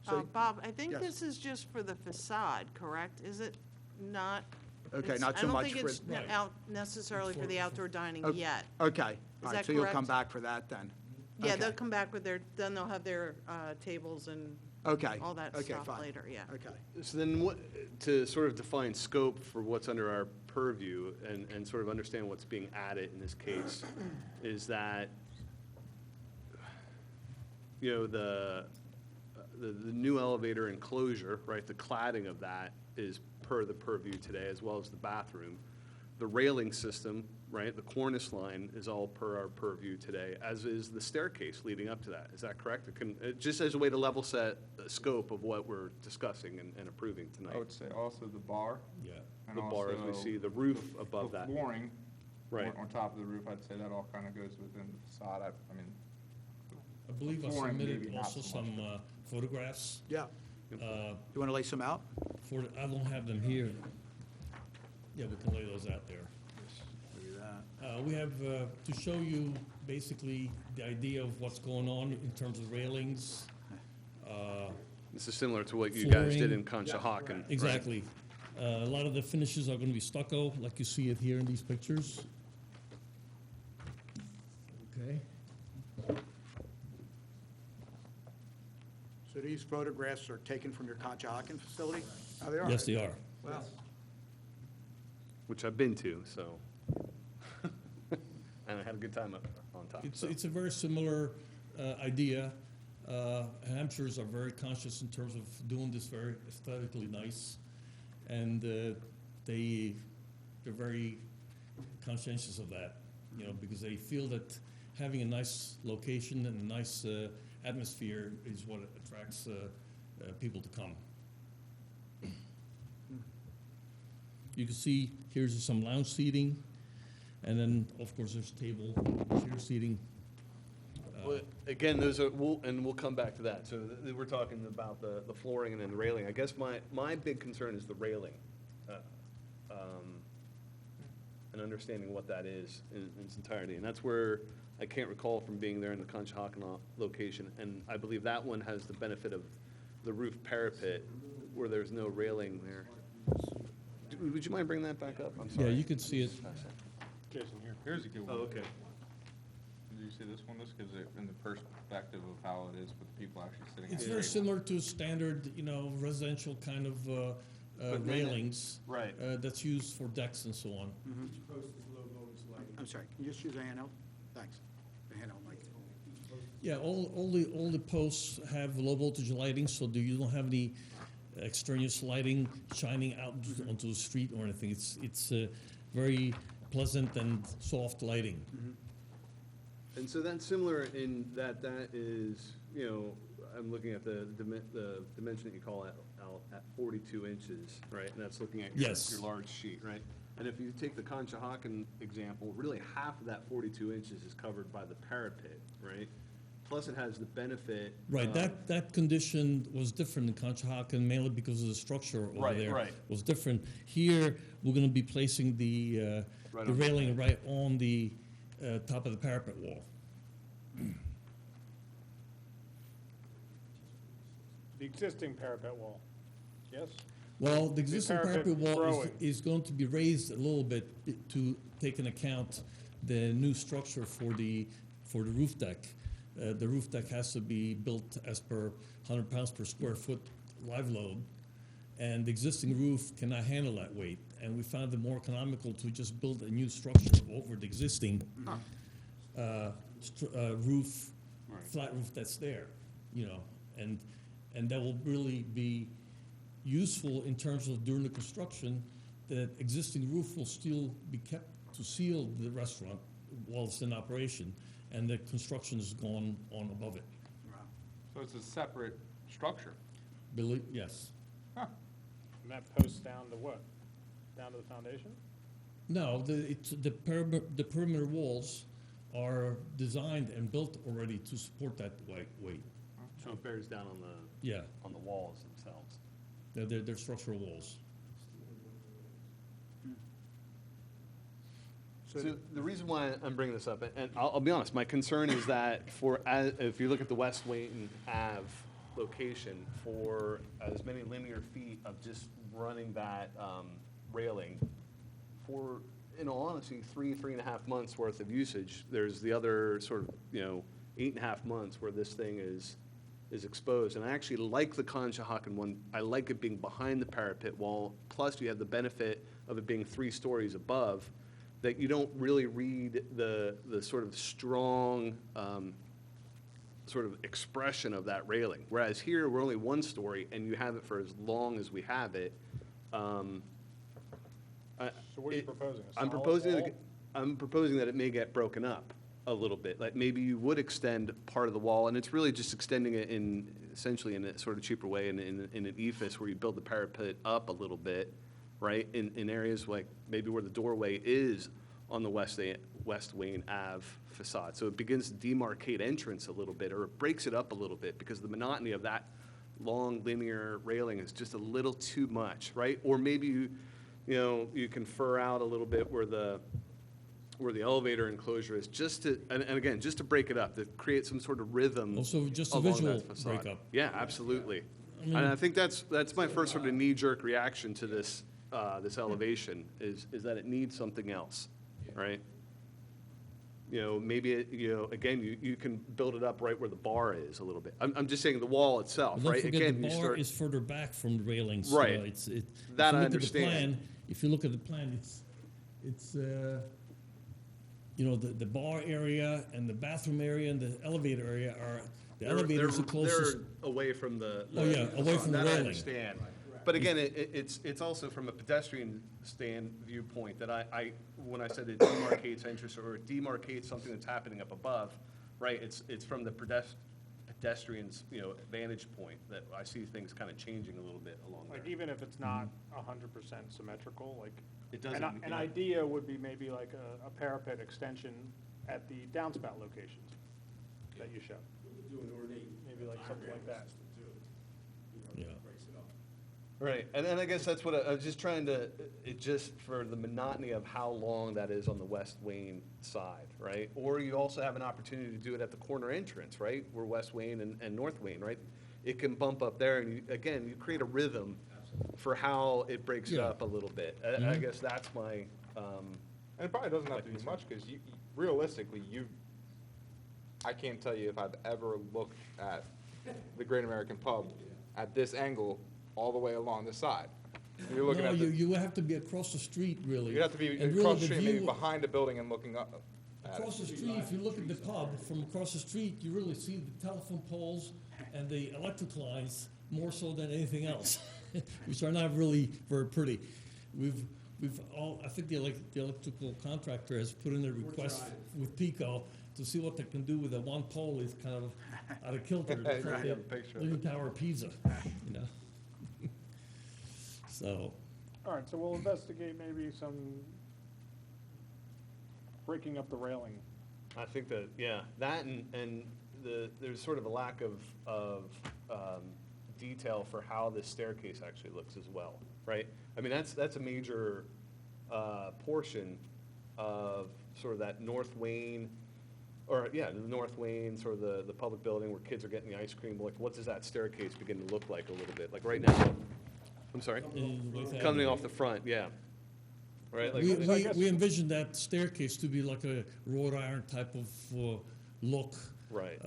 So, Bob, I think Yes. this is just for the facade, correct? Is it not? okay, It's- not so much I don't for. think it's Right. out necessarily It's for for- the outdoor dining Okay. yet. Okay, all Is right, that so you'll come correct? back for that then? Yeah, they'll Okay. come back with then they'll have their tables and Okay. all that Okay, stuff fine. later, yeah. Okay. So then what, to sort of define scope for what's under our purview and sort of understand what's being added in this case, is that, you know, the new elevator enclosure, right, the cladding of that is per the purview today, as well as the bathroom. The railing system, right, the cornice line is all per our purview today, as is the staircase leading up to that. Is that correct? Just as a way to level set the scope of what we're discussing and approving tonight. I would say also the bar. Yeah. and The bar, as we also see, the roof above the that. flooring. Right. On top of the roof, I'd say that all kind of goes within the facade. I mean, I believe I Flooring, submitted maybe not also so much, some photographs. Yeah. uh, You want to lay some out? I don't have them here. Yeah, we can lay those out there. Look at that. We have, to show you basically the idea of what's going on in terms of railings. This is similar to what you guys did Flooring. in Conshohocken. right? Exactly. A lot of the finishes are gonna be stucco, like you see it here in these pictures. Okay. So these photographs are taken from your Conshohocken facility? Oh, they are? Yes, they are. Wow. Which I've been to, so. And I had a good time up on top. so. It's a very similar idea. Hampshires are very conscious in terms of doing this very aesthetically nice, and they're very conscientious of that, you know, because they feel that having a nice location and a nice atmosphere is what attracts people to come. You can see here's some lounge seating, and then of course there's table, chair seating. Well, again, those are, we'll come back to that. So we're talking about the flooring and then the railing. I guess my big concern is the railing. And understanding what that is in its entirety. And that's where I can't recall from being there in the Conshohocken location. And I believe that one has the benefit of the roof parapet where there's no railing there. Would you mind bringing that back up? I'm sorry. Yeah, you can see it. Jason, here's a good one. Oh, okay. Did you see this one? This gives it in the perspective of how it is with the people actually sitting at It's the very table. similar to standard, you know, residential kind of then railings. right. That's used for decks and so on. I'm sorry, can you just use a handheld? Thanks. The handheld mic. Yeah, all the posts have low voltage lighting, so you don't have any extraneous lighting shining out onto the street or anything. It's very pleasant and soft lighting. And so that's similar in that is, you know, I'm looking at the dimension that you call out at 42 inches, right? And that's looking at Yes. your large sheet, right? And if you take the Conshohocken example, really half of that 42 inches is covered by the parapet, right? Plus it has the benefit. Right, of- that condition was different in Conshohocken, mainly because of the structure over Right, there right. was different. Here, we're gonna be placing the Right the on the railing side. right on the top of the parapet wall. The existing parapet wall, yes? Well, the existing parapet parapet wall growing. is going to be raised a little bit to take into account the new structure for the roof deck. The roof deck has to be built as per 100 pounds per square foot live load, and the existing roof cannot handle that weight. And we found it more economical to just build a new structure over the existing roof, Right. flat roof that's there, you know, and that will really be useful in terms of during the construction, that existing roof will still be kept to seal the restaurant while it's in operation, and the construction is going on above it. So it's a separate structure. Yes. And that posts down to what? Down to the foundation? No, the perimeter walls are designed and built already to support that weight. So it bears down Yeah, on the walls themselves. they're structural walls. So the reason why I'm bringing this up, and I'll be honest, my concern is that if you look at the West Wayne Ave location, for as many linear feet of just running that railing, for, in all honesty, 3.5 months worth of usage, there's the other sort of, 8.5 months where this thing is exposed. And I actually like the Conshohocken one. I like it being behind the parapet wall, plus you have the benefit of it being 3 stories above, that you don't really read the sort of strong sort of expression of that railing. Whereas here, we're only 1 story, and you have it for as long as we have it. So what are you proposing? A I'm solid proposing, wall? I'm proposing that it may get broken up a little bit. Like maybe you would extend part of the wall, and it's really just extending it essentially in a sort of cheaper way in an ephes where you build the parapet up a little bit, right? In areas like maybe where the doorway is on the West Wayne Ave facade. So it begins to demarcate entrance a little bit, or it breaks it up a little bit, because the monotony of that long linear railing is just a little too much, right? Or maybe you you know, you can fur out a little bit where the elevator enclosure is, just to, and again, just to break it up, to create some sort of rhythm. Also, just a along visual that facade. breakup. Yeah, absolutely. mean- And I think that's my first sort of knee-jerk reaction to this, this elevation, is that it needs something else, right? You know, maybe, again, you can build it up right where the bar is a little bit. I'm just saying the wall itself, Don't right? forget, Again, the you bar start. is further back from the railings. Right. That I understand. If you look at the plan, it's the bar area and the bathroom area and the elevator area are, the elevators are closest. They're away from the. Oh, yeah, away from the that I railing. understand. But again, it's also from a pedestrian viewpoint that when I said it demarcates interest or it demarcates something that's happening up above, right? It's from the pedestrian's, vantage point that I see things kind of changing a little bit along there. Like, even if it's not 100% symmetrical, like. It doesn't, An idea would be maybe like a parapet extension at the downspout locations that you show. Maybe like something like that. Yeah. Right, and then I guess that's what I was just trying to, for the monotony of how long that is on the West Wayne side, right? Or you also have an opportunity to do it at the corner entrance, right? Where West Wayne and North Wayne, right? It can bump up there, and you create a rhythm for how it breaks it Yeah. up a little bit. I guess that's my, And it probably doesn't have to be much, because realistically, I can't tell you if I've ever looked at the Great American Pub at this angle all the way along the side. You're looking No, at you have to be across the street, really. you'd have to be And really across the the street, maybe view- behind a building and looking up at Across it. the street, if you look at the pub, from across the street, you really see the telephone poles and the electric lines more so than anything else, which are not really very pretty. I think the electrical contractor has put in a request with Pico to see what they can do with that one pole is kind of out of kilter. It's like I the have a picture of Leaning it. Tower of Pisa, So, All right, so we'll investigate maybe some breaking up the railing. I think that, that and there's sort of a lack of detail for how this staircase actually looks as well, right? I mean, that's a major portion of sort of that North Wayne, the North Wayne, sort of the public building where kids are getting the ice cream. Like, what does that staircase begin to look like a little bit? Like right now, I'm sorry? Coming off the front, yeah. Right, like, we envision that staircase to be like a wrought iron type of look. right.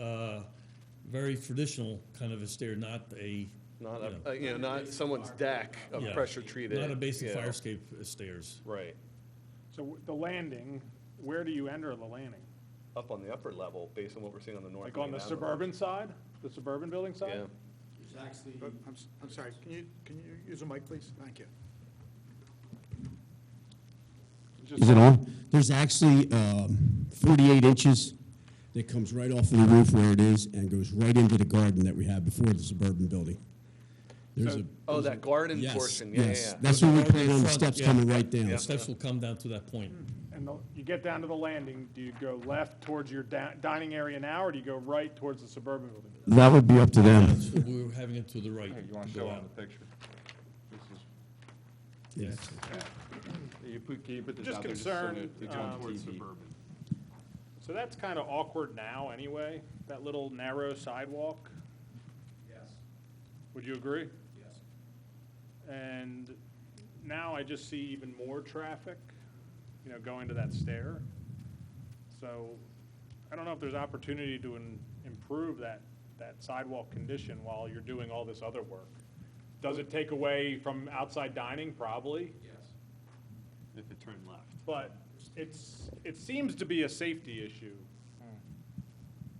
Very traditional kind of a stair, not a. Not someone's deck of Yeah, pressure treated. Not a basic you know. fire escape stairs. Right. So the landing, where do you enter the landing? Up on the upper level, based on what we're seeing on the north. Like on the main avenue. suburban side, the suburban building side? Yeah. I'm sorry, can you use a mic, please? Thank you. Just- Is it on? There's actually 48 inches that comes right off of the roof where it is and goes right into the garden that we have before the suburban building. There's So- a Oh, that garden yes, portion, yes. yeah. That's where we plan on the Front, steps yeah. coming right down. The steps will come down to that point. And you get down to the landing, do you go left towards your dining area now, or do you go right towards the suburban building? That would be up to them. That's what we're having it to the right. Here, you want to to go show on out. the picture? This is, Yes. can you put this Just out there so concerned, that it's on TV? So that's kind of awkward now anyway, that little narrow sidewalk? Yes. Would you agree? Yes. And now I just see even more traffic, going to that stair. So I don't know if there's opportunity to improve that sidewalk condition while you're doing all this other work. Does it take away from outside dining? Probably, Yes. If it turned left. but it seems to be a safety issue.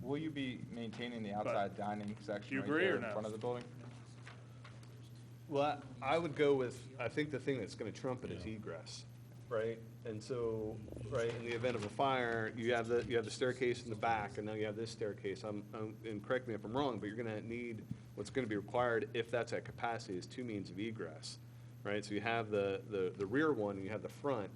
Will you be maintaining the outside dining section you right agree there or in no? front of the building? Well, I would go with, I think the thing that's gonna trump it is egress, right? And so, right, in the event of a fire, you have the staircase in the back, and now you have this staircase. And correct me if I'm wrong, but you're gonna need, what's gonna be required, if that's at capacity, is 2 means of egress, right? So you have the rear one, and you have the front.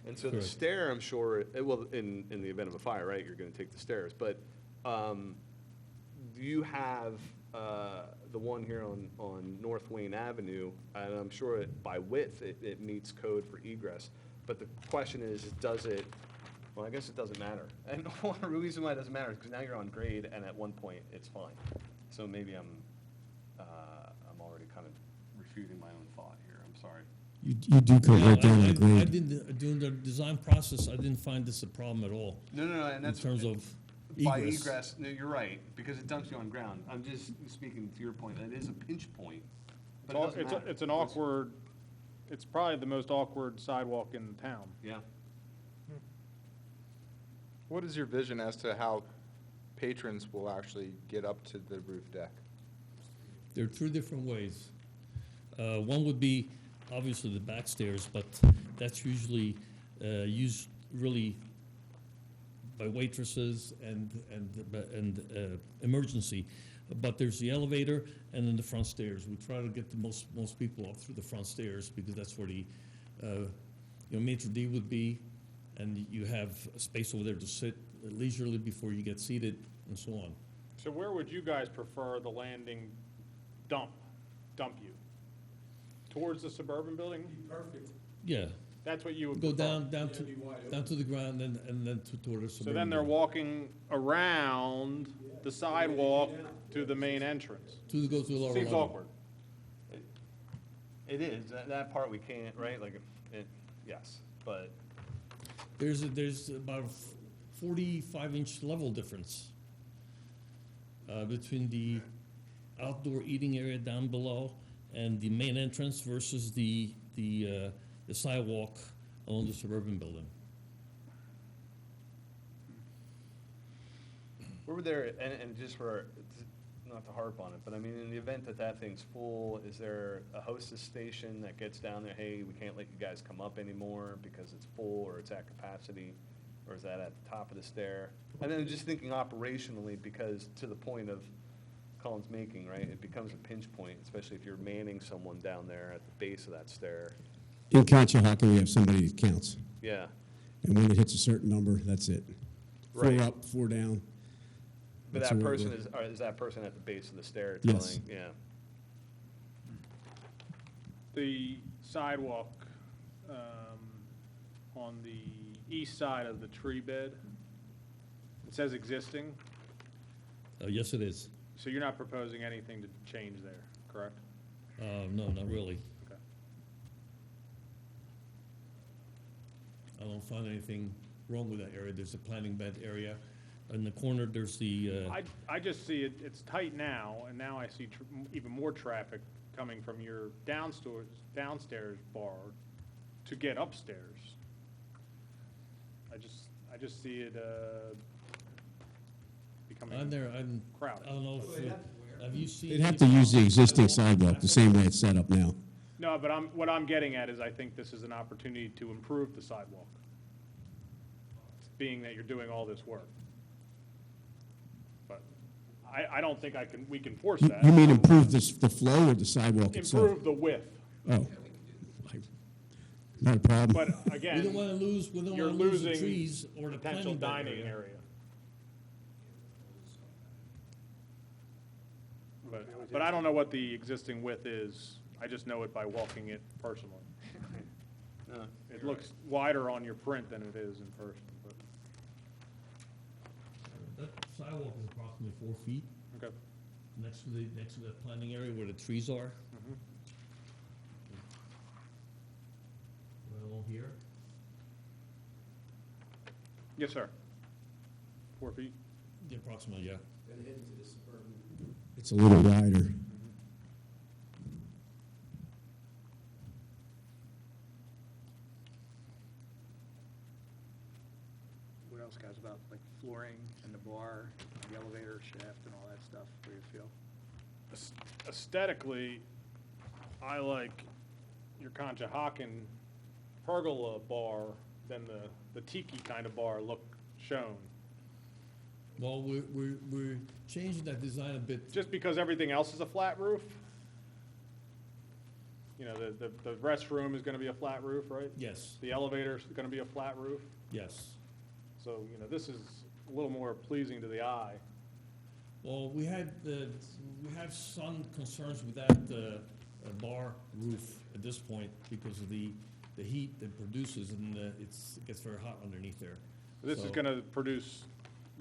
And so the Correct. stair, I'm sure, well, in the event of a fire, right, you're gonna take the stairs, but, do you have the one here on North Wayne Avenue, and I'm sure by width, it meets code for egress. But the question is, does it, well, I guess it doesn't matter. And the reason why it doesn't matter is because now you're on grade, and at one point, it's fine. So maybe I'm already kind of refuting my own thought here, I'm sorry. You do go right down the I grade. didn't, during the design process, I didn't find this a problem at all. No, and In that's. terms of By egress. egress, no, you're right, because it dumps you on ground. I'm just speaking to your point, that it is a pinch point, but it doesn't matter. It's an awkward, it's probably the most awkward sidewalk in town. Yeah. What is your vision as to how patrons will actually get up to the roof deck? There are two different ways. One would be obviously the back stairs, but that's usually used really by waitresses and emergency. But there's the elevator and then the front stairs. We try to get the most people up through the front stairs because that's where the maitre d' would be, and you have a space over there to sit leisurely before you get seated and so on. So where would you guys prefer the landing dump you? Towards the suburban building? Perfect. Yeah, That's what you would go prefer? down to the ground and then toward the So suburban. then they're building. walking around the sidewalk to the main entrance. Go to the lower Seems level. awkward. It is, that part we can't, right, like, yes, but, There's about a 45-inch level difference between the outdoor eating area down below and the main entrance versus the sidewalk along the suburban building. we were there, and just for, not to harp on it, but I mean, in the event that thing's full, is there a hostess station that gets down there, hey, we can't let you guys come up anymore because it's full or it's at capacity, or is that at the top of the stair? And then just thinking operationally, because to the point of Colin's making, right, it becomes a pinch point, especially if you're manning someone down there at the base of that stair. In Conshohocken, we have somebody that counts. Yeah, And when it hits a certain number, that's it. Right. 4 up, 4 down. but That's that the way it person works. is that person at the base of the stair Yes. telling, yeah. The sidewalk on the east side of the tree bed, it says existing, Yes, it is. so you're not proposing anything to change there, correct? No, not really. Okay. I don't find anything wrong with that area. There's a planting bed area. In the corner, there's the, I just see it's tight now, and now I see even more traffic coming from your downstairs bar to get upstairs. I just see it becoming I'm there, I crowded. don't know if, have you seen? They'd have to use the existing sidewalk, the same way it's set up now. No, but what I'm getting at is I think this is an opportunity to improve the sidewalk, being that you're doing all this work. But I don't think we can force You that. you mean improve the flow or the sidewalk itself? Improve the width. Oh. Not a problem. But We don't again, wanna lose, we don't you're wanna lose the losing trees or the potential planting bed dining area. area. But I don't know what the existing width is. I just know it by walking it personally. No, It looks wider on your print than it is in person, but, That sidewalk is approximately 4 feet okay. next to the planting area where the trees are. Mhm. Right along here. Yes, sir. 4 feet? Yeah, approximately, yeah. It's a little wider. What else, guys, about like flooring and the bar, the elevator shaft and all that stuff, what do you feel? Aesthetically, I like your Conshohocken pergola bar than the tiki kind of bar look shown. Well, we're changing that design a bit. Just because everything else is a flat roof? You know, the restroom is gonna be a flat roof, right? Yes, The elevator's gonna be a flat roof? yes. So, you know, this is a little more pleasing to the eye. Well, we have some concerns with that bar roof at this point because of the heat that produces, and it gets very hot underneath there. This is So- gonna produce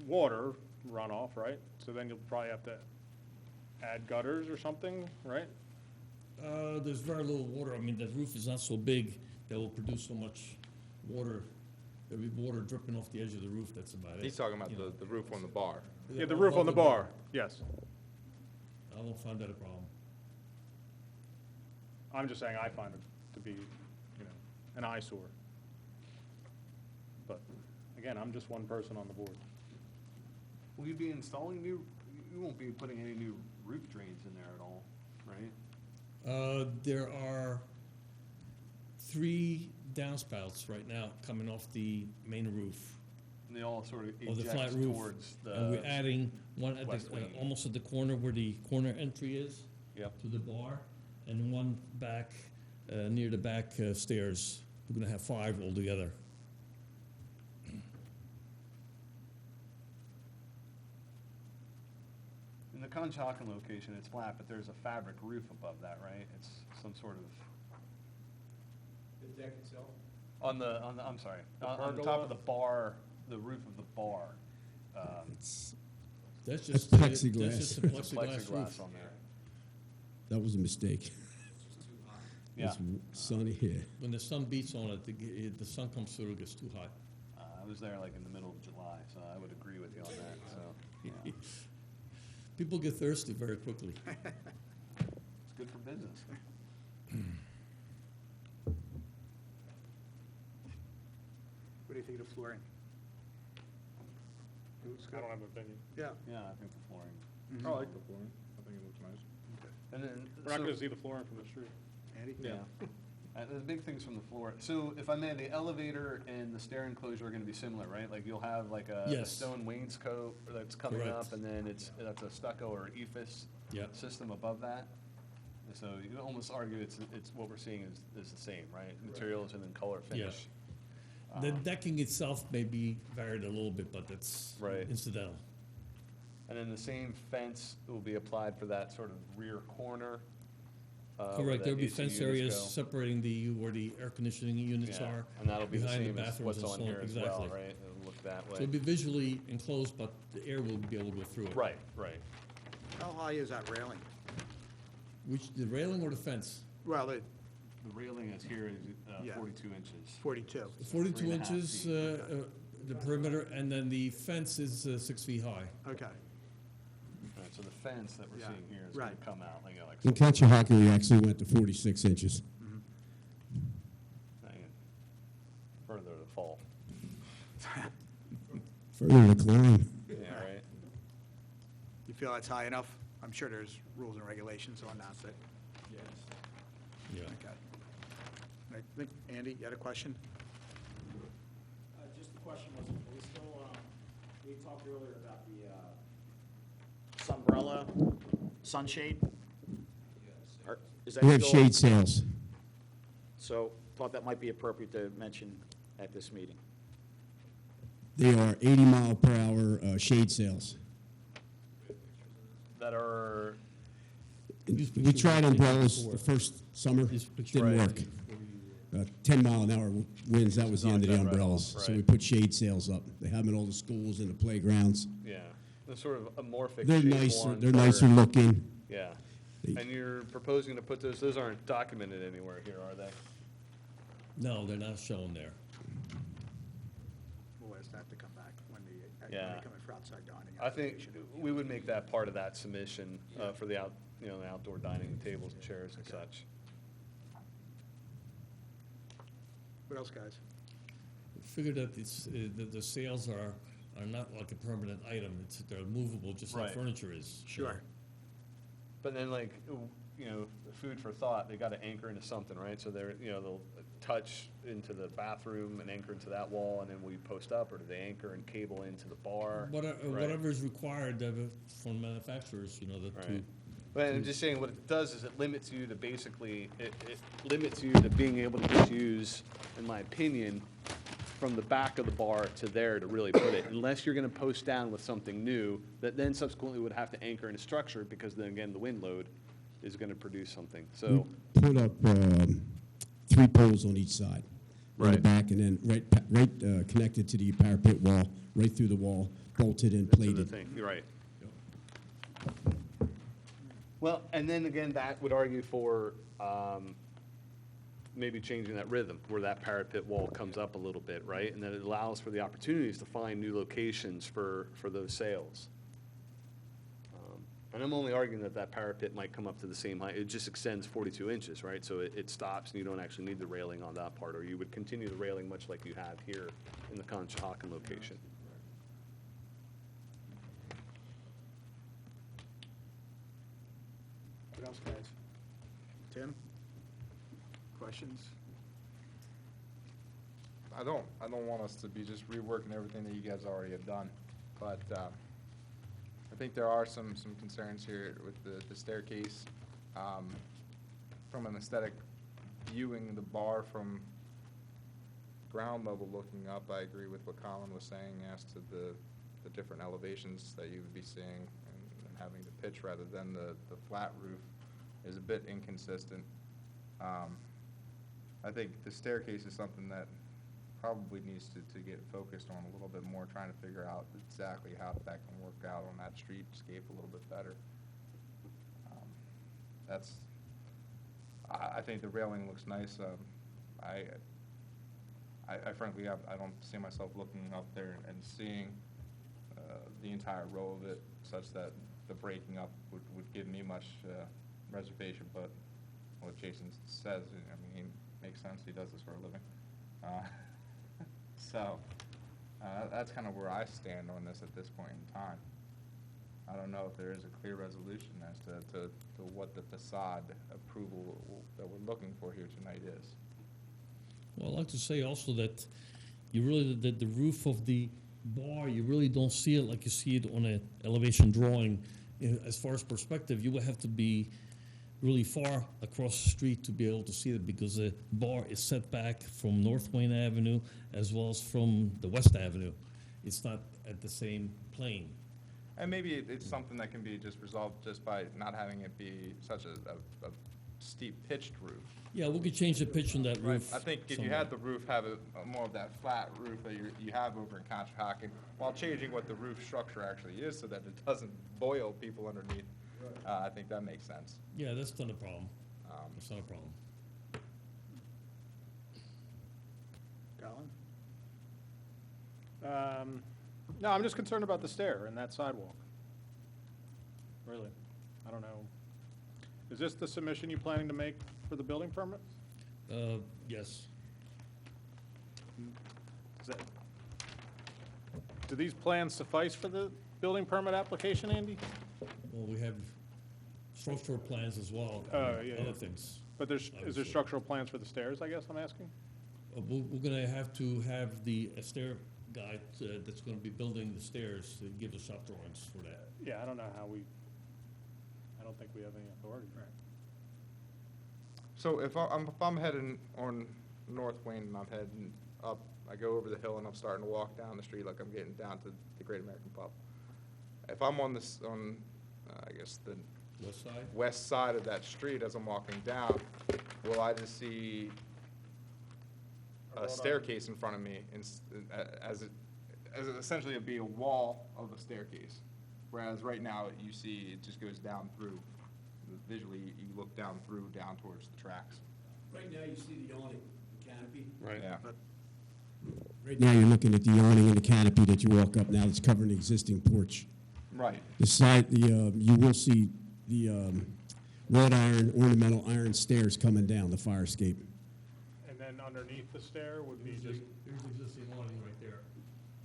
water runoff, right? So then you'll probably have to add gutters or something, right? There's very little water. I mean, the roof is not so big that will produce so much water. There'll be water dripping off the edge of the roof, that's about it. He's talking about You know. the roof on the bar. Yeah, the roof on the bar, yes. I don't find that a problem. I'm just saying I find it to be, an eyesore. But, again, I'm just one person on the board. Will you be installing you won't be putting any new roof drains in there at all, right? There are 3 downspouts right now coming off the main roof And they all sort of of the flat eject roof. towards And we're the, adding one at west wing. almost at the corner where the corner entry is Yep. to the bar, and one back near the back stairs. We're gonna have 5 altogether. In the Conshohocken location, it's flat, but there's a fabric roof above that, right? It's some sort of, The deck itself? I'm sorry, The on the top pergola? of the bar, the roof of the bar. It's, That's That's just plexiglass. That's just a There's a plexiglass plexiglass roof. on there. that was a mistake. Yeah. It's sunny here. When the sun beats on it, the sun comes through, it gets too hot. I was there like in the middle of July, so I would agree with you on that, so, yeah. People get thirsty very quickly. It's good for business. What do you think of the flooring? It looks I good. don't have an opinion. Yeah. Yeah, I think the flooring. I like the flooring. I think it looks nice. And then, We're not so- gonna see the flooring from the street. Andy? Yeah. The big things from the floor. So if I may, the elevator and the stair enclosure are gonna be similar, right? Like you'll have like a Yes. stone wainscot that's coming Correct. up, and then that's a stucco or ephes Yep. system above that. So you can almost argue it's what we're seeing is the same, right? Materials and then color finish. The decking itself may be varied a little bit, but that's Right. incidental. And then the same fence will be applied for that sort of rear corner. Where Correct, that there'll be AC fence units areas go. separating where the air conditioning units Yeah, are. and that'll be the behind same as bathrooms what's and on so here as well, exactly. right? It'll look that So it'll be way. visually enclosed, but the air will be able to go through it. Right. How high is that railing? The railing or the fence? Well, The railing is here is Yeah. 42 inches. 42. 42 3.5 inches, feet. the perimeter, and then the fence is 6 feet high. Okay. Right, so the fence that we're Yeah, seeing here is gonna right. come out, like In Conshohocken, we actually went to 46 inches. further to fall. Further to climb. Yeah, right? You feel that's high enough? I'm sure there's rules and regulations on that, but, Yeah. okay. I think, Andy, you had a question? Just the question was, are we still, we talked earlier about the sunbrella, sunshade? Is that We have still- shade sails. So, thought that might be appropriate to mention at this meeting. They are 80-mile-per-hour shade sails. That are, These We pictures tried were taken umbrellas before. the first summer, These pictures- didn't Right. work. 10-mile-an-hour winds, that was the Knock end of the that right umbrellas. off, So we right. put shade sails up. They have them in all the schools and the playgrounds. yeah, the sort of amorphic They're shaped nicer, ones they're that nicer are- looking. Yeah. They- And you're proposing to put those aren't documented anywhere here, are they? No, they're not shown there. We'll ask that to come back when they Yeah. come in for outside dining. I think application. we would make that part of that submission for the the outdoor dining tables and chairs and such. What else, guys? Figure that the sails are not like a permanent item. They're movable, just like Right. furniture is. Sure. But then like, food for thought, they gotta anchor into something, right? So they're, they'll touch into the bathroom and anchor into that wall, and then we post up, or do they anchor and cable into the bar? Right. Whatever is required from manufacturers, to Right. But I'm just saying, what it does is it limits you to basically, it limits you to being able to just use, in my opinion, from the back of the bar to there to really put it, unless you're gonna post down with something new that then subsequently would have to anchor in a structure, because then again, the wind load is gonna produce something, so. Put up 3 poles on each side. On the Right. back, and then right connected to the parapet wall, right through the wall, bolted and To the plated. thing, you're right. Well, and then again, that would argue for maybe changing that rhythm, where that parapet wall comes up a little bit, right? And then it allows for the opportunities to find new locations for those sails. And I'm only arguing that that parapet might come up to the same height. It just extends 42 inches, right? So it stops, and you don't actually need the railing on that part, or you would continue the railing much like you have here in the Conshohocken location. What else, guys? Tim? Questions? I don't want us to be just reworking everything that you guys already have done, but I think there are some concerns here with the staircase. From an aesthetic, viewing the bar from ground level looking up, I agree with what Colin was saying as to the different elevations that you would be seeing, and having the pitch rather than the flat roof is a bit inconsistent. I think the staircase is something that probably needs to get focused on a little bit more, trying to figure out exactly how that can work out on that streetscape a little bit better. I think the railing looks nice. I frankly, I don't see myself looking up there and seeing the entire row of it, such that the breaking up would give me much reservation, but what Jason says, I mean, he makes sense. He does this for a living. So that's kind of where I stand on this at this point in time. I don't know if there is a clear resolution as to what the facade approval that we're looking for here tonight is. Well, I'd like to say also that you really, the roof of the bar, you really don't see it like you see it on an elevation drawing. As far as perspective, you would have to be really far across the street to be able to see it, because the bar is set back from North Wayne Avenue as well as from the West Avenue. It's not at the same plane. And maybe it's something that can be just resolved just by not having it be such a steep pitched roof. Yeah, we could change the pitch on that Right. roof. I think if you somewhere. had the roof have more of that flat roof that you have over in Conshohocken, while changing what the roof structure actually is so that it doesn't boil people underneath, I think that makes sense. Yeah, that's not a problem. That's not a problem. Colin? No, I'm just concerned about the stair and that sidewalk. Really. I don't know. Is this the submission you're planning to make for the building permit? Yes. Do these plans suffice for the building permit application, Andy? Well, we have structural plans as well. Oh, and yeah, Other yeah. things. But is there Obviously. structural plans for the stairs, I guess I'm asking? We're gonna have to have the stair guy that's gonna be building the stairs to give us shop drawings for that. Yeah, I don't know how I don't think we have any authority. So if I'm heading on North Wayne and I'm heading up, I go over the hill and I'm starting to walk down the street like I'm getting down to the Great American Pub. If I'm on I guess the West side? west side of that street as I'm walking down, will I just see a staircase in front of me as essentially it'd be a wall of a staircase? Whereas right now you see it just goes down through. Visually, you look down towards the tracks. Right now, you see the awning, the canopy. Right. Yeah. Right now, you're looking at the awning and the canopy that you walk up now that's covering the existing porch. Right. The side, you will see the wrought iron, ornamental iron stairs coming down the fire escape. And then underneath the stair would be just There's existing awning right there.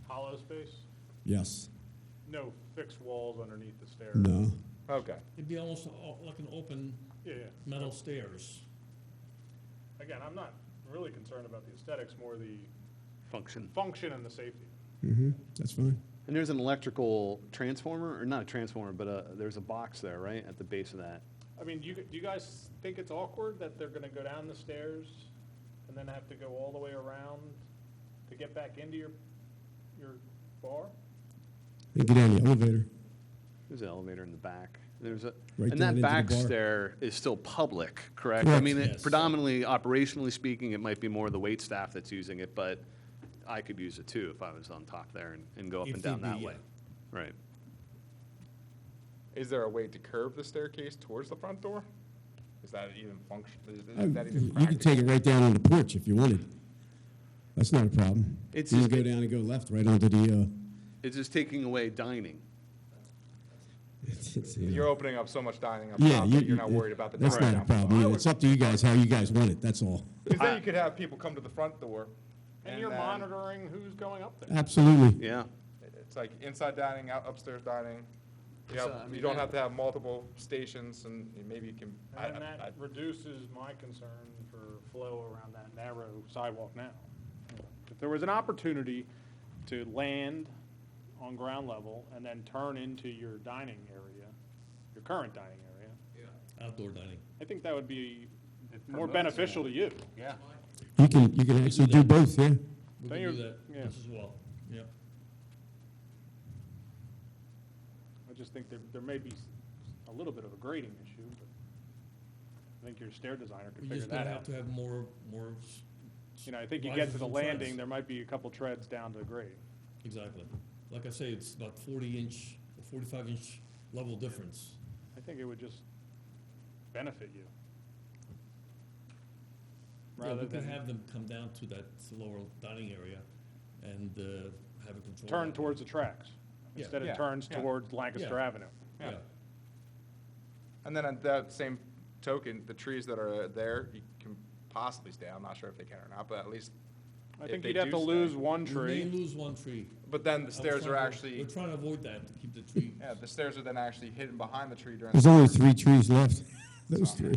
hollow space? Yes. No fixed walls underneath the stair? No. Okay. It'd be almost like an open Yeah, yeah. metal stairs. Again, I'm not really concerned about the aesthetics, more the Function. function and the safety. Mm-hmm. That's fine. And there's an electrical transformer, or not a transformer, but there's a box there, right, at the base of that? I mean, do you guys think it's awkward that they're gonna go down the stairs and then have to go all the way around to get back into your bar? And get on the elevator. There's an elevator in the back. There's a, Right and down that into the back bar. stair is still public, correct? I Correct. mean, Yes. predominantly, operationally speaking, it might be more the wait staff that's using it, but I could use it too if I was on top there and go up If and down need that be, way. Right. Is there a way to curve the staircase towards the front door? Is that even function, is that even You practical? could take it right down on the porch if you wanted. That's not a problem. It's You just- can go down and go left right onto the, It's just taking away dining. You're opening up so much dining up Yeah, top that you're not worried about the that's dining not a down problem. below. It's up to you guys, how you guys want it, that's all. Because then you could have people come to the front door. And you're then monitoring who's going up there. Absolutely. Yeah. It's like inside dining, out upstairs dining. You So, have, I mean, you don't that- have to have multiple stations, and maybe you can. And that reduces my concern for flow around that narrow sidewalk now. If there was an opportunity to land on ground level and then turn into your dining area, your current dining area, Outdoor dining. I think that would be more beneficial to you. Yeah. You can actually do both, yeah. We Don't can you- do that yeah. just as well, yeah. I just think there may be a little bit of a grading issue, but I think your stair designer could We're figure just gonna that have out. to have more, You know, I think you risers get to the and treads. landing, there might be a couple treads down to the grade. Exactly. Like I say, it's about 40-inch, or 45-inch level difference. I think it would just benefit you. Yeah, Rather we can than have them come down to that lower dining area and have a control. turn that. towards the tracks, Yeah. instead Yeah, of turns yeah. towards Lancaster Yeah. Avenue. Yeah, And then on that same token, the trees that are there, you can possibly stay. I'm not sure if they can or not, but at least. I if think they you'd have do to stay- lose one we may tree. lose one tree. But then the I'm stairs are trying to- actually, We're trying to avoid that, to keep the tree. yeah, the stairs are then actually hidden behind the tree during. There's the only summer. 3 trees left, those 3.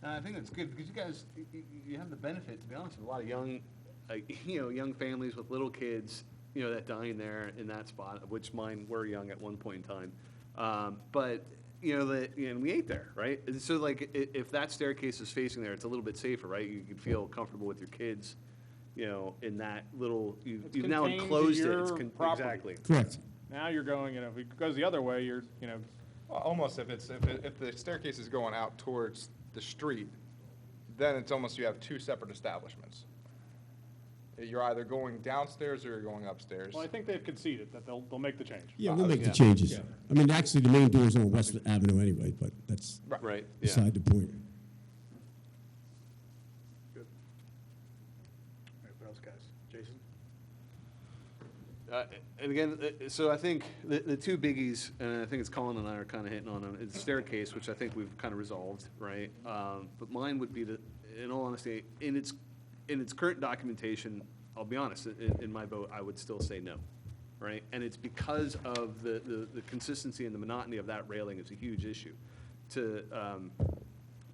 I think that's good because you guys, you have the benefit, to be honest, of a lot of young, young families with little kids, that dine there in that spot, of which mine were young at one point in time. But, and we ate there, right? And so like, if that staircase is facing there, it's a little bit safer, right? You can feel comfortable with your kids, in that little, It's you've now contained to enclosed it. your It's property. exactly. Correct. Now you're going, if it goes the other way, you're, Well, almost if the staircase is going out towards the street, then it's almost you have 2 separate establishments. You're either going downstairs or you're going upstairs. well, I think they've conceded that they'll make the change. Yeah, we'll make the Yeah. changes. Yeah. I mean, actually, the main door's on West Avenue anyway, but that's Right, yeah. beside the point. All right, what else, guys? Jason? And again, so I think the 2 biggies, and I think it's Colin and I are kind of hitting on them, is staircase, which I think we've kind of resolved, right? But mine would be in all honesty, in its current documentation, I'll be honest, in my vote, I would still say no, right? And it's because of the consistency and the monotony of that railing is a huge issue. To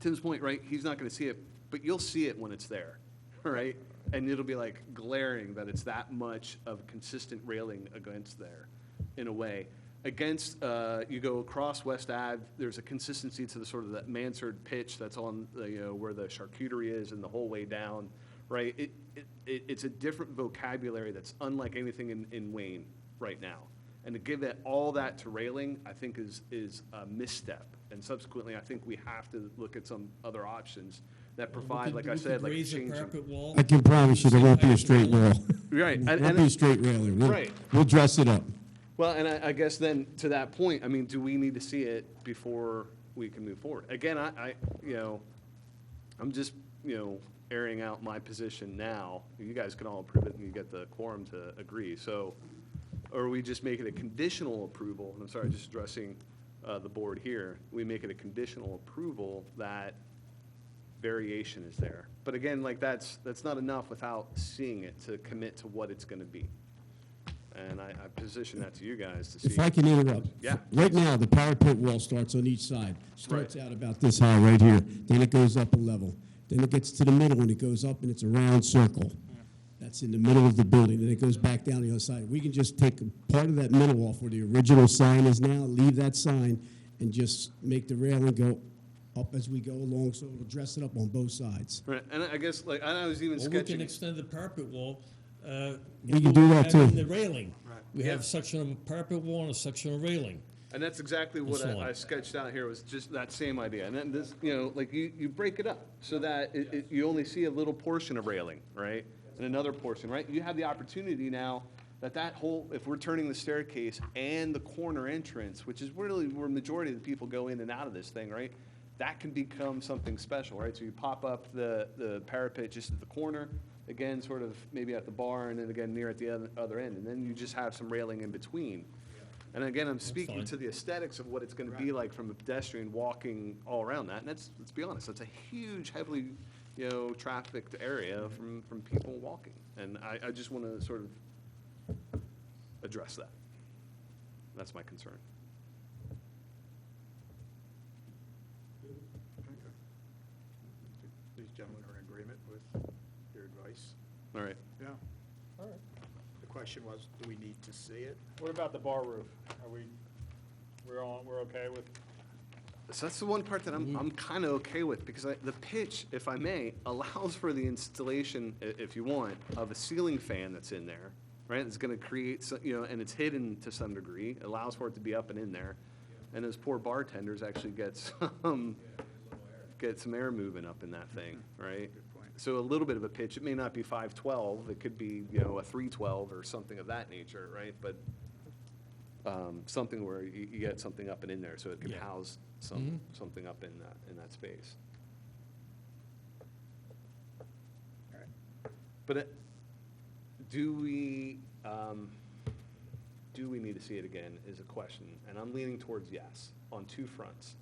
Tim's point, right, he's not going to see it, but you'll see it when it's there, right? And it'll be like glaring that it's that much of consistent railing against there, in a way. Against, you go across West Ave, there's a consistency to the sort of that mansard pitch that's on, where the charcuterie is and the whole way down, right? It's a different vocabulary that's unlike anything in Wayne right now. And to give all that to railing, I think is a misstep. And subsequently, I think we have to look at some other options that provide, like I said, like raise a changing. parapet wall. I can promise you there won't be a straight wall. Right, There won't be a straight railing. Right. We'll dress it up. Well, and I guess then, to that point, I mean, do we need to see it before we can move forward? Again, I'm just, airing out my position now. You guys can all approve it and you get the quorum to agree. So, or we just make it a conditional approval, and I'm sorry, just addressing the board here. We make it a conditional approval that variation is there. But again, like that's not enough without seeing it to commit to what it's gonna be. And I position that to you guys to see. If I can interrupt. Yeah. Right now, the parapet wall starts on each side. Starts out about this high right here. Then it goes up a level. Then it gets to the middle and it goes up and it's a round circle. That's in the middle of the building. Then it goes back down the other side. We can just take a part of that middle off where the original sign is now, leave that sign, and just make the railing go up as we go along, so it'll dress it up on both sides. Right, and I guess, like, I was even Or we can sketching. extend the parapet wall. We can do that, too. And the railing. We Yeah. have a section of parapet wall and a section of railing. And that's exactly what so I on. sketched out here, was just that same idea. And then this, like you break it up so that you only see a little portion of railing, right? And another portion, right? You have the opportunity now that whole, if we're turning the staircase and the corner entrance, which is really where the majority of the people go in and out of this thing, right? That can become something special, right? So you pop up the parapet just at the corner, again, sort of maybe at the bar, and then again near at the other end. And then you just have some railing in between. And again, I'm speaking fine. to the aesthetics of what it's going to be like from a pedestrian walking all around that. And let's be honest, that's a huge, heavily, trafficked area from people walking. And I just want to sort of address that. That's my concern. These gentlemen are in agreement with your advice? All right. Yeah. All right. The question was, do we need to see it? What about the bar roof? We're okay with? So that's the one part that I'm kind of okay with, because the pitch, if I may, allows for the installation, if you want, of a ceiling fan that's in there, right? It's going to create, and it's hidden to some degree. It allows for it to be up and in there. And those poor bartenders actually get some air moving up in that thing, right? Good point. So a little bit of a pitch. It may not be 512. It could be, a 312 or something of that nature, right? But something where you get something up and in there, so it can Yeah. house something up in that space. All right. But do we need to see it again is a question, and I'm leaning towards yes on two fronts.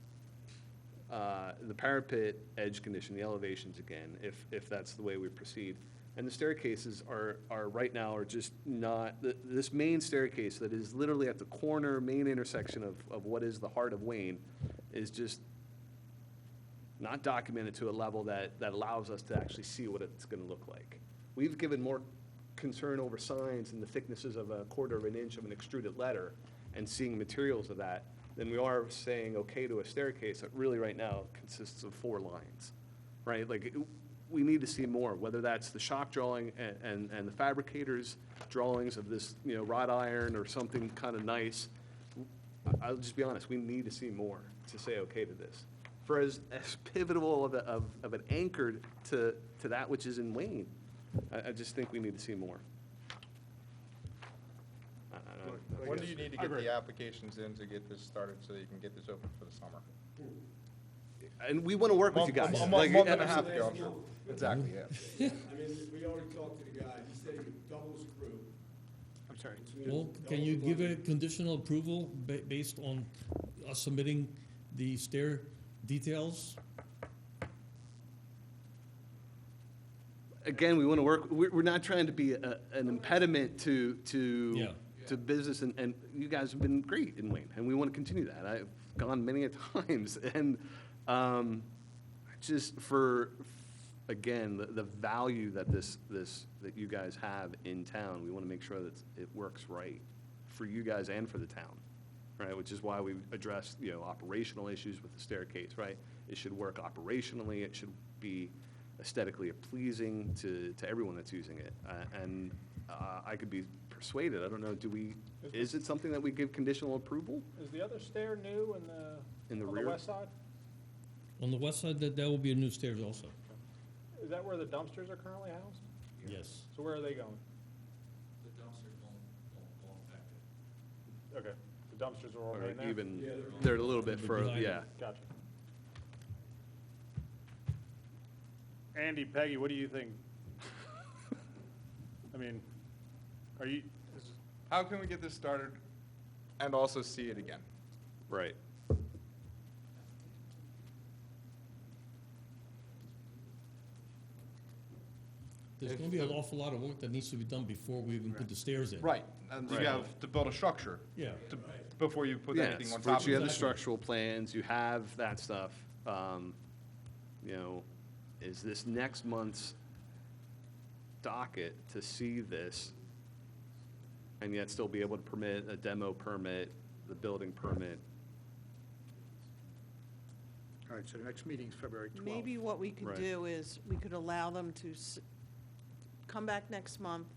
The parapet edge condition, the elevations again, if that's the way we proceed. And the staircases are right now are just not, this main staircase that is literally at the corner, main intersection of what is the heart of Wayne is just not documented to a level that allows us to actually see what it's gonna look like. We've given more concern over signs and the thicknesses of a quarter of an inch of an extruded letter and seeing materials of that than we are saying okay to a staircase that really right now consists of 4 lines, right? Like, we need to see more, whether that's the shop drawing and the fabricator's drawings of this, wrought iron or something kind of nice. I'll just be honest, we need to see more to say okay to this. For as pivotal of an anchor to that which is in Wayne, I just think we need to see more. When do you need to get the applications in to get this started so you can get this open for the summer? And we want to work with you guys. A Like, month and a half ago, I'm sure. Exactly, yeah. I mean, we already talked to the guy, he said he would double his crew. I'm sorry. Well, can you give a conditional approval based on us submitting the stair details? Again, we want to work, we're not trying to be an impediment to business, and you guys have been great in Wayne, and we want to continue that. I've gone many a times, and just for, again, the value that that you guys have in town, we want to make sure that it works right for you guys and for the town, right? Which is why we addressed, operational issues with the staircase, right? It should work operationally, it should be aesthetically pleasing to everyone that's using it. And I could be persuaded, I don't know, is it something that we give conditional approval? Is the other stair new In the on rear? the west side? On the west side, there will be a new stairs also. Is that where the dumpsters are currently housed? Yes. So where are they going? The dumpsters won't affect it. Okay, the dumpsters are all Or right now? even, they're a little bit further, behind yeah. Gotcha. Andy, Peggy, what do you think? I mean, How can we get this started and also see it again? Right. There's going to be an awful lot of work that needs to be done before we even put the stairs in. Right, and you Right. have to build a structure Yeah. before you put anything Yes, on top which you of have it. the structural plans, you have that stuff. Is this next month's docket to see this and yet still be able to permit a demo permit, the building permit? All right, so the next meeting's February 12th. Maybe what we could Right. do is, we could allow them to come back next month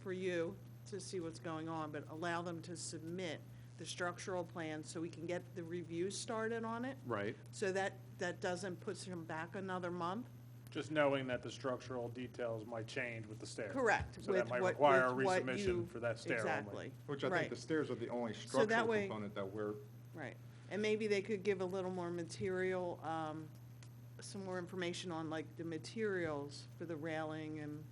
for you to see what's going on, but allow them to submit the structural plan so we can get the review started on it. Right. So that doesn't push them back another month. Just knowing that the structural details might change with the stairs. Correct. So that with might what- require a with what you- resubmission for that stair only. Exactly. Which I Right. think the stairs are the only So that structural way- component that we're, Right, and maybe they could give a little more material, some more information on like the materials for the railing and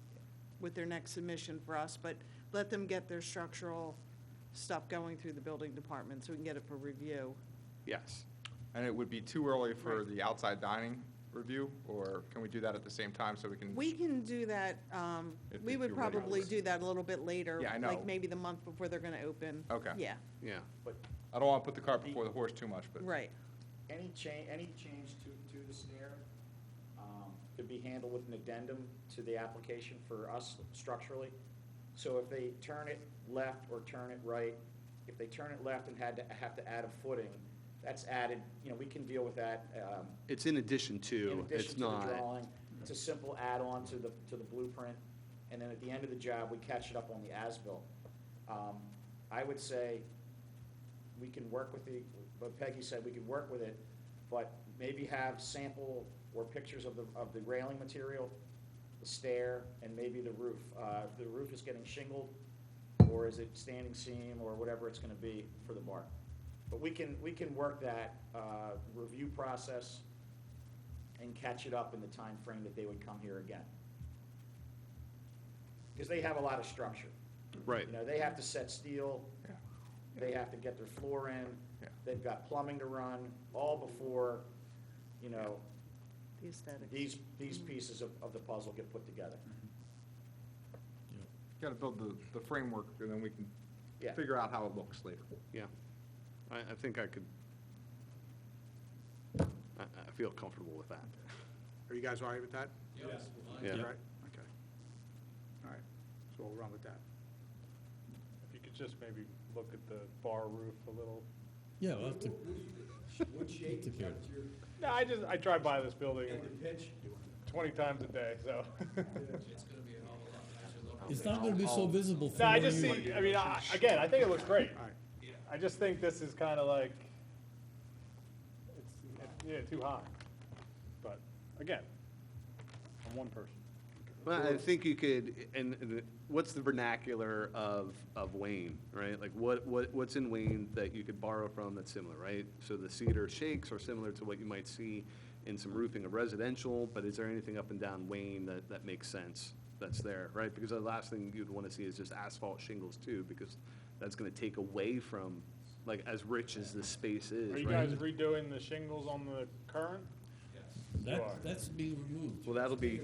with their next submission for us, but let them get their structural stuff going through the building department so we can get it for review. Yes. and it would be too early for Right. the outside dining review, or can we do that at the same time so we can? We can do that, If- we if would you're ready. probably do that a little bit later. Yeah, I know. Like maybe the month before they're gonna open. Okay. Yeah, Yeah. But I don't want to put the cart before the horse too much, but. right. any change to the stair could be handled with an addendum to the application for us structurally. So if they turn it left or turn it right, if they turn it left and have to add a footing, that's added, we can deal with that. It's in addition In to, addition it's to the not. drawing, it's a simple add-on to the blueprint, and then at the end of the job, we catch it up on the as-built. I would say we can work with what Peggy said, we can work with it, but maybe have sample or pictures of the railing material, the stair, and maybe the roof. If the roof is getting shingled, or is it standing seam, or whatever it's gonna be for the bar. But we can work that review process and catch it up in the time frame that they would come here again. Because they have a lot of structure. Right. They have to set steel, Yeah. they have to get their floor in, Yeah. they've got plumbing to run, all before, The aesthetic. these pieces of the puzzle get put together. Got to build the framework, and then we can Yeah. figure out how it looks later. Yeah. I think I could, I feel comfortable with that. Are you guys all right with that? Yes. Yeah. You all right? Okay. All right, so we'll run with that. If you could just maybe look at the bar roof a little. Yeah, we'll have to. What shape to care? No, I drive by this building 20 times a day, so. It's not gonna be so visible from No, I where just you- see, again, I think it looks great. All right. I just think this is kind of like, it's too high. But, again, I'm one person. Well, I think you could, and what's the vernacular of Wayne, right? Like what's in Wayne that you could borrow from that's similar, right? So the cedar shakes are similar to what you might see in some roofing of residential, but is there anything up and down Wayne that makes sense that's there, right? Because the last thing you'd want to see is just asphalt shingles too, because that's going to take away from, like, as rich as this space is, Are you right? guys redoing the shingles on the current? That's being removed. Well,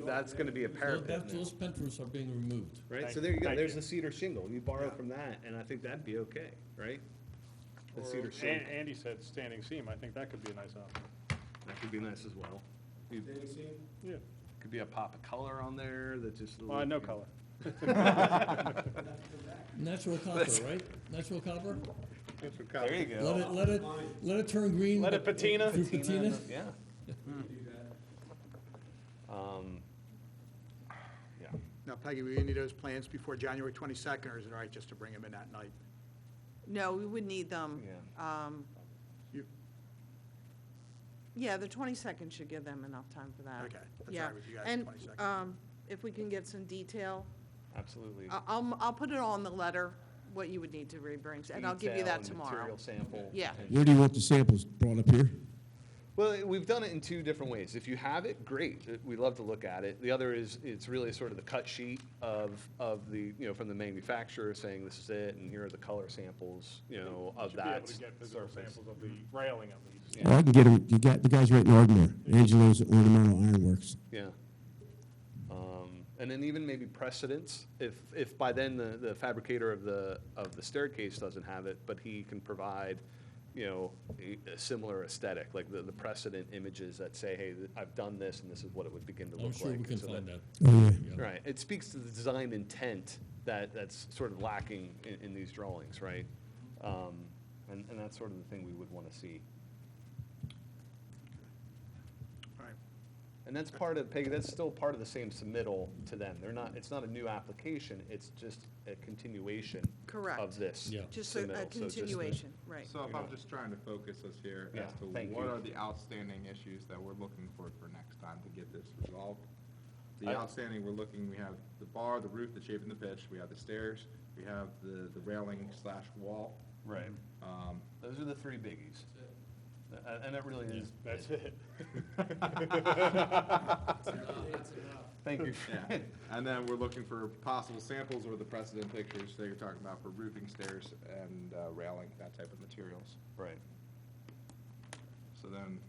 that's going to be a parapet now. Those pent roofs are being removed. Right, Thank so there you go, thank there's you. the cedar shingle, you borrow from that, and I think that'd be okay, right? The Or cedar shingle, Andy said standing seam, I think that could be a nice option. that could be nice as well. You- Yeah. Could be a pop of color on there that just. Well, I know color. Natural copper, right? Natural copper? There you go. Let it turn green. Let it patina. Through patina? Yeah. Yeah. Now, Peggy, we need those plans before January 22nd, or is it all right just to bring them in that night? No, we would need them. Yeah. You- Yeah, the 22nd should give them enough time for that. Okay, that's all Yeah. right with you guys, And, 22nd. if we can get some detail, Absolutely. I'll put it all in the letter, what you would need to rebring, and I'll give you Detail that and tomorrow. Material sample. Yeah. and- Where do you want the samples brought up here? Well, we've done it in two different ways. If you have it, great. We'd love to look at it. The other is, it's really sort of the cut sheet of the, from the manufacturer saying this is it, and here are the color samples, of Should be able that to get physical surface. samples of the railing at least. Yeah. Well, I can get them, you got the guys right in Ardmore, Angelo's Ornamental Ironworks. Yeah. And then even maybe precedents, if by then the fabricator of the staircase doesn't have it, but he can provide, a similar aesthetic, like the precedent images that say, hey, I've done this and this is what it would begin to I'm look sure like. we can so find that. Oh, yeah. Yeah. Right, it speaks to the design intent that's sort of lacking in these drawings, right? And that's sort of the thing we would want to see. And that's part of, Peggy, that's still part of the same submittal to them. They're not, it's not a new application, it's just a continuation Correct. of this Yeah. Just a submittal. So just- continuation, right. So if I'm just trying to focus us here Yeah, as to thank what you. are the outstanding issues that we're looking for next time to get this resolved? The I- outstanding, we're looking, we have the bar, the roof, the shape and the pitch, we have the stairs, we have the railing / wall. Right. Those are the three biggies. And that really is. That's it. Thank you. Yeah, and then we're looking for possible samples or the precedent pictures that you're talking about for roofing, stairs, and railing, that type of materials. Right. So then,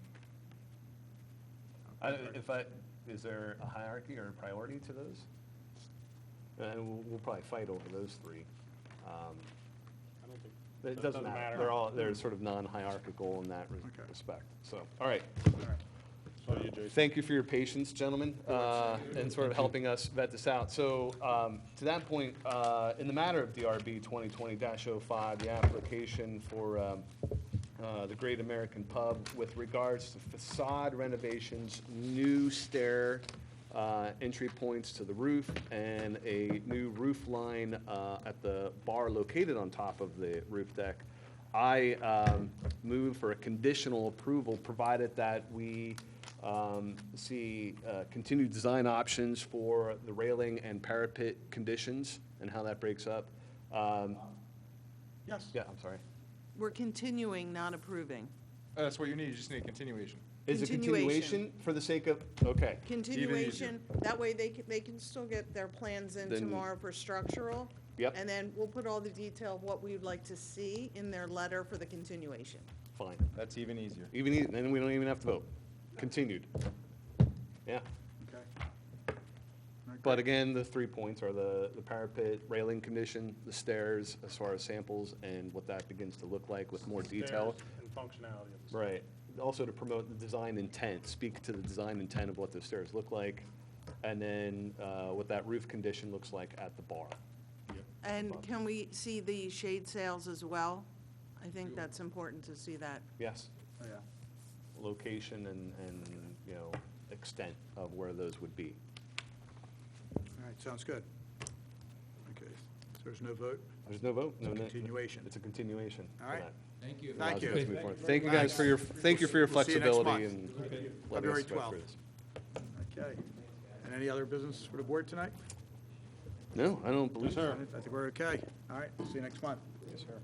Is there a hierarchy or a priority to those? And we'll probably fight over those three. I don't think. It that doesn't matter. They're sort of non-hierarchical in that Okay. respect. So, all right. So you, Jason. Thank you for your patience, gentlemen, and sort of helping us vet this out. So, to that point, in the matter of DRB 2020-05, the application for the Great American Pub with regards to facade renovations, new stair entry points to the roof, and a new roof line at the bar located on top of the roof deck, I move for a conditional approval, provided that we see continued design options for the railing and parapet conditions and how that breaks up. Yes. Yeah, I'm sorry. We're continuing, not approving. that's what you need, you just need a continuation. Is it continuation for the sake of, okay. Continuation, that way they can still get their plans in Then- tomorrow for structural. Yep. And then we'll put all the detail of what we would like to see in their letter for the continuation. Fine. That's even easier. Then we don't even have to vote. Continued. Yeah. Okay. But again, the 3 points are the parapet, railing condition, the stairs, as far as samples, and what that begins to look like with more detail. Stairs and functionality of the stairs. Right. Also to promote the design intent, speak to the design intent of what the stairs look like, and then what that roof condition looks like at the bar. And can we see the shade sails as well? I think that's important to see that. Yes. Oh, yeah. Location and, you know, extent of where those would be. All right, sounds good. Okay, so there's no vote? There's no vote? It's a No, continuation. It's a continuation. All for right. that. Thank you. Thank Allows you you. guys to move forward. Thank you guys for your, thank you for your We'll see you next flexibility month. and letting February us go 12th. through this. Okay. And any other business for the board tonight? No, I don't believe so. I think we're okay. All right, see you next month. Yes, sir.